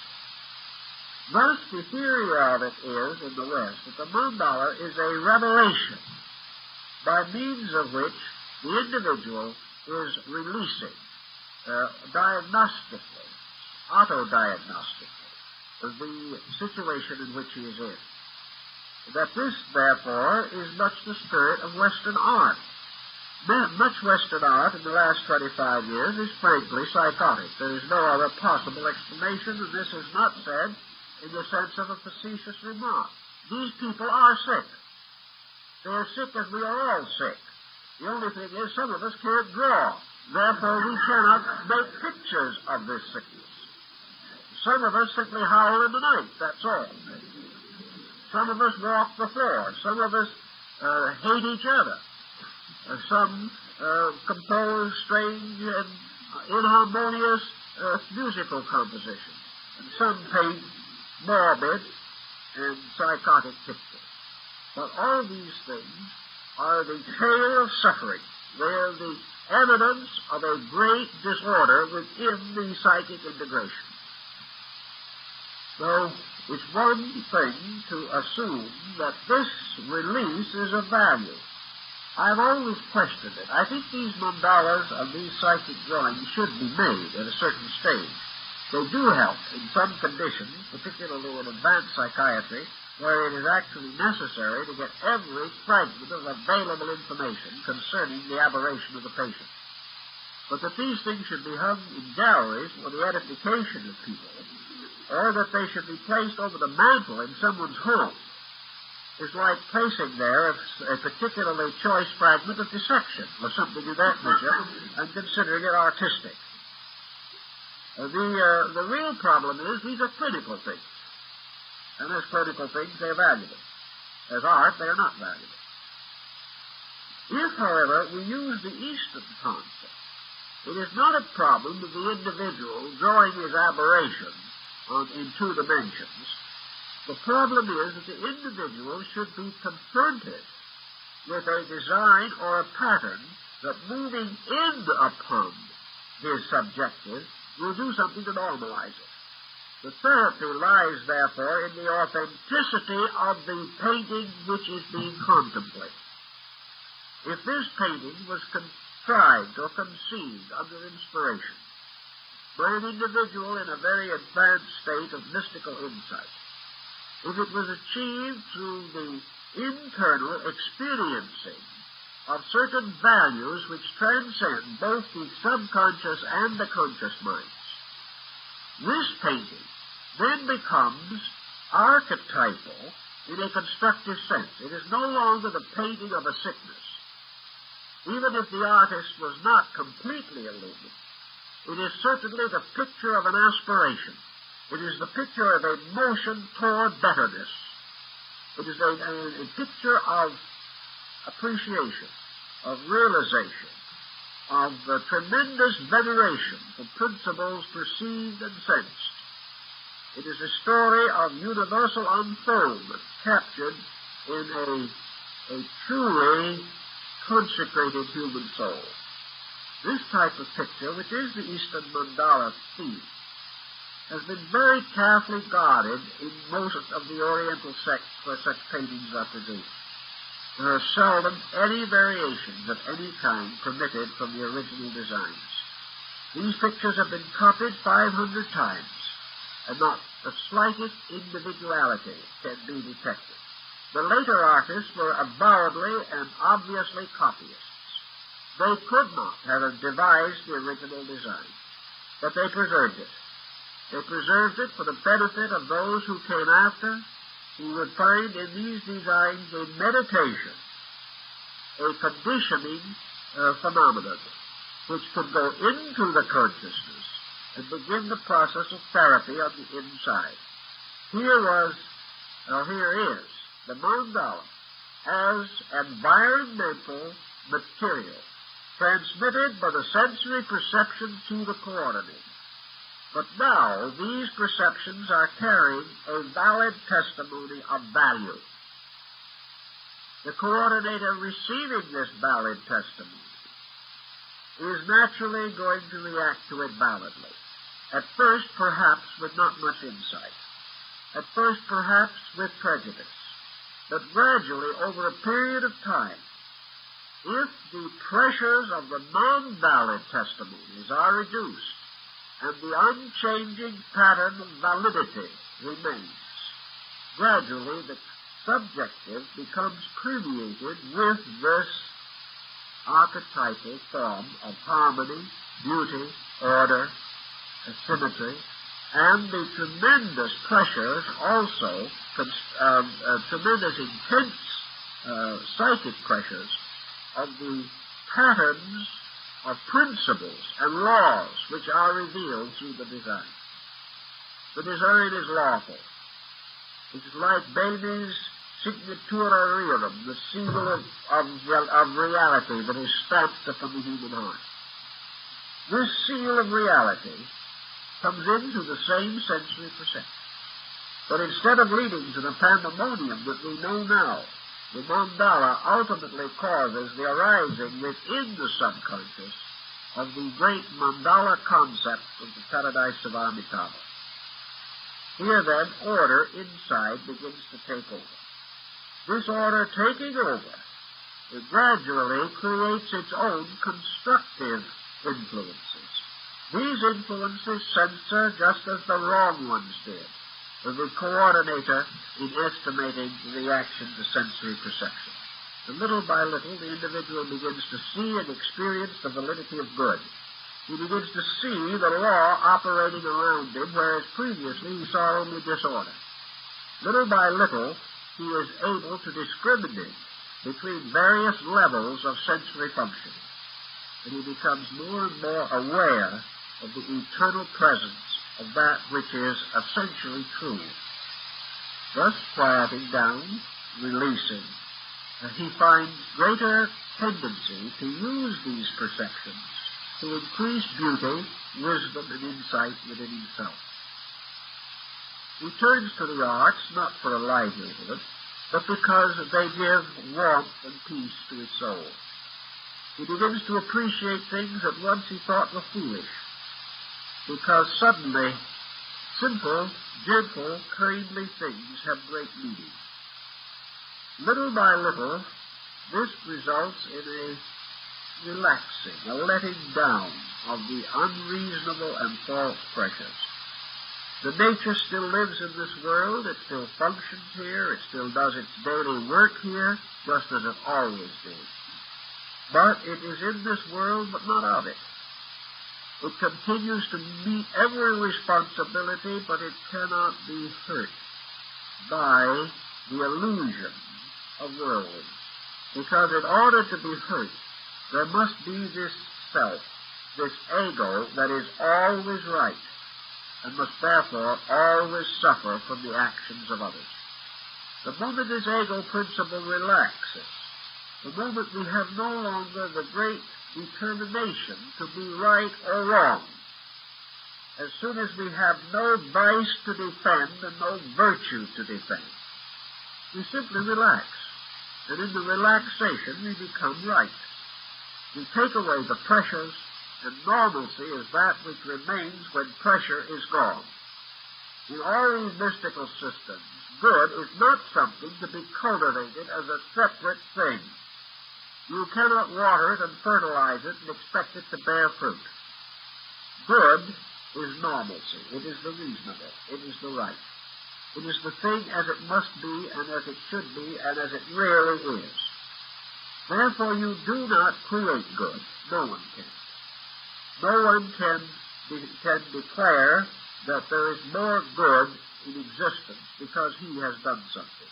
[SPEAKER 1] Thus, the theory of it is, in the West, that the mandala is a revelation by means of which the individual is releasing diagnostically, autodiagnostically, the situation in which he is in. That this, therefore, is much the spirit of Western art. Much Western art in the last 25 years is frankly psychotic. There is no other possible explanation, and this is not said in the sense of a facetious remark. These people are sick. They are sick as we are all sick. The only thing is some of us can't draw. Therefore, we cannot make pictures of this sickness. Some of us simply howl in the night, that's all. Some of us walk the floor. Some of us hate each other. Some compose strange and inharmonious musical compositions. And some paint morbid and psychotic pictures. But all these things are the tale of suffering. They are the evidence of a great disorder within the psychic integration. So it's one thing to assume that this release is of value. I've always questioned it. I think these mandalas and these psychic drawings should be made at a certain stage. They do help in some conditions, particularly in advanced psychiatry, where it is actually necessary to get every fragment of available information concerning the aberration of the patient. But that these things should be hung in galleries for the edification of people, or that they should be placed over the mantel in someone's home, is like placing there a particularly choice fragment of dissection, or something of that nature, and considering it artistic. The real problem is these are clinical things. And as clinical things, they're valuable. As art, they are not valuable. If, however, we use the Eastern concept, it is not a problem of the individual drawing his aberration in two dimensions. The problem is that the individual should be confronted with a design or a pattern that, moving in upon his subjective, will do something to normalize it. The therapy lies, therefore, in the authenticity of the painting which is being contemplated. If this painting was contrived or conceived under inspiration by an individual in a very advanced state of mystical insight, if it was achieved through the internal experiencing of certain values which transcend both the subconscious and the conscious minds, this painting then becomes archetypal in a constructive sense. It is no longer the painting of a sickness. Even if the artist was not completely illumined, it is certainly the picture of an aspiration. It is the picture of a motion toward betterness. It is a picture of appreciation, of realization, of tremendous veneration for principles perceived and sensed. It is a story of universal unfoldment captured in a truly consecrated human soul. This type of picture, which is the Eastern mandala theme, has been very carefully guarded in most of the Oriental sects where such paintings are produced. There are seldom any variations of any kind permitted from the original designs. These pictures have been copied 500 times, and not the slightest individuality can be detected. The later artists were avowedly and obviously copyists. They could not have devised the original design, but they preserved it. They preserved it for the benefit of those who came after, who would find in these designs a meditation, a conditioning phenomenon, which could go into the consciousness and begin the process of therapy on the inside. Here is the mandala as environmental material, transmitted by the sensory perception to the coordinator. But now these perceptions are carrying a valid testimony of value. The coordinator receiving this valid testimony is naturally going to react to it validly. At first, perhaps, with not much insight. At first, perhaps, with prejudice. But gradually, over a period of time, if the pressures of the non-valid testimonies are reduced and the unchanging pattern of validity remains, gradually the subjective becomes permeated with this archetypal form of harmony, beauty, order, symmetry, and the tremendous pressures also, tremendous intense psychic pressures of the patterns of principles and laws which are revealed through the design. The design is lawful. It's like baby's signatura rerum, the seal of reality that is stamped upon the human heart. This seal of reality comes into the same sensory perception. But instead of leading to the pandemonium that we know now, the mandala ultimately causes the arising within the subconscious of the great mandala concept of the paradise of Amitabha. Here then, order inside begins to take over. This order taking over, it gradually creates its own constructive influences. These influences censor just as the wrong ones did, the coordinator in estimating the reaction to sensory perception. And little by little, the individual begins to see and experience the validity of good. He begins to see the law operating around him, whereas previously he saw only disorder. Little by little, he is able to discriminate between various levels of sensory function. And he becomes more and more aware of the eternal presence of that which is essentially true. Thus, quieting down, releasing, he finds greater tendency to use these perceptions to increase beauty, wisdom, and insight within himself. He turns to the arts not for a livelihood, but because they give warmth and peace to his soul. He begins to appreciate things that once he thought were foolish, because suddenly simple, gentle, kindly things have great meaning. Little by little, this results in a relaxing, a letting down of the unreasonable and false pressures. The nature still lives in this world, it still functions here, it still does its daily work here, just as it always did. But it is in this world, but not of it. It continues to meet every responsibility, but it cannot be hurt by the illusion of worldliness. Because in order to be hurt, there must be this self, this ego that is always right, and must therefore always suffer from the actions of others. The moment this ego principle relaxes, the moment we have no longer the great determination to be right or wrong, as soon as we have no vice to defend and no virtue to defend, we simply relax. And in the relaxation, we become right. We take away the pressures, and normalcy is that which remains when pressure is gone. In all these mystical systems, good is not something to be cultivated as a separate thing. You cannot water it and fertilize it and expect it to bear fruit. Good is normalcy. It is the reasonable. It is the right. It is the thing as it must be and as it should be and as it really is. Therefore, you do not create good. No one can. No one can declare that there is more good in existence because he has done something.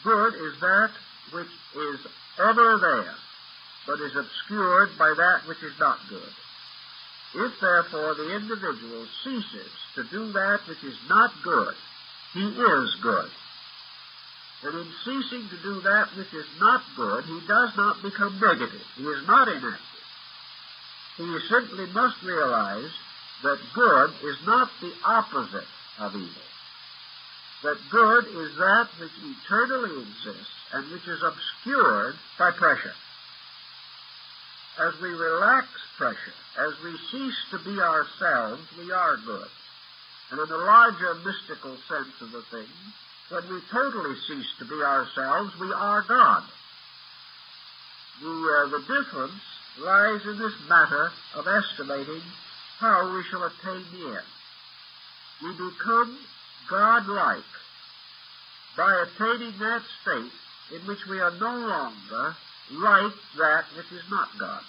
[SPEAKER 1] Good is that which is ever there, but is obscured by that which is not good. If, therefore, the individual ceases to do that which is not good, he is good. And in ceasing to do that which is not good, he does not become negative. He is not inactive. He simply must realize that good is not the opposite of evil. That good is that which eternally exists and which is obscured by pressure. As we relax pressure, as we cease to be ourselves, we are good. And in the larger mystical sense of the thing, when we totally cease to be ourselves, we are God. The difference lies in this matter of estimating how we shall attain the end. We become God-like by attaining that state in which we are no longer like that which is not God,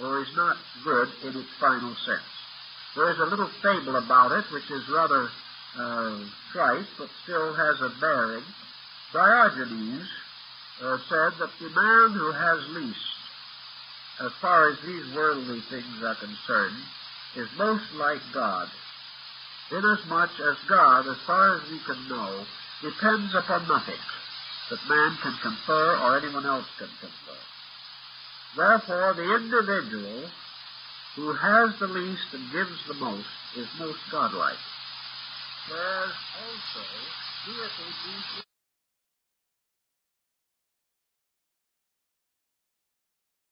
[SPEAKER 1] or is not good in its final sense. There is a little fable about it, which is rather trite, but still has a bearing. Diogenes said that the man who has least, as far as these worldly things are concerned, is most like God, inasmuch as God, as far as we can know, depends upon nothing that man can confer or anyone else can confer. Therefore, the individual who has the least and gives the most is most godlike. Whereas also, deity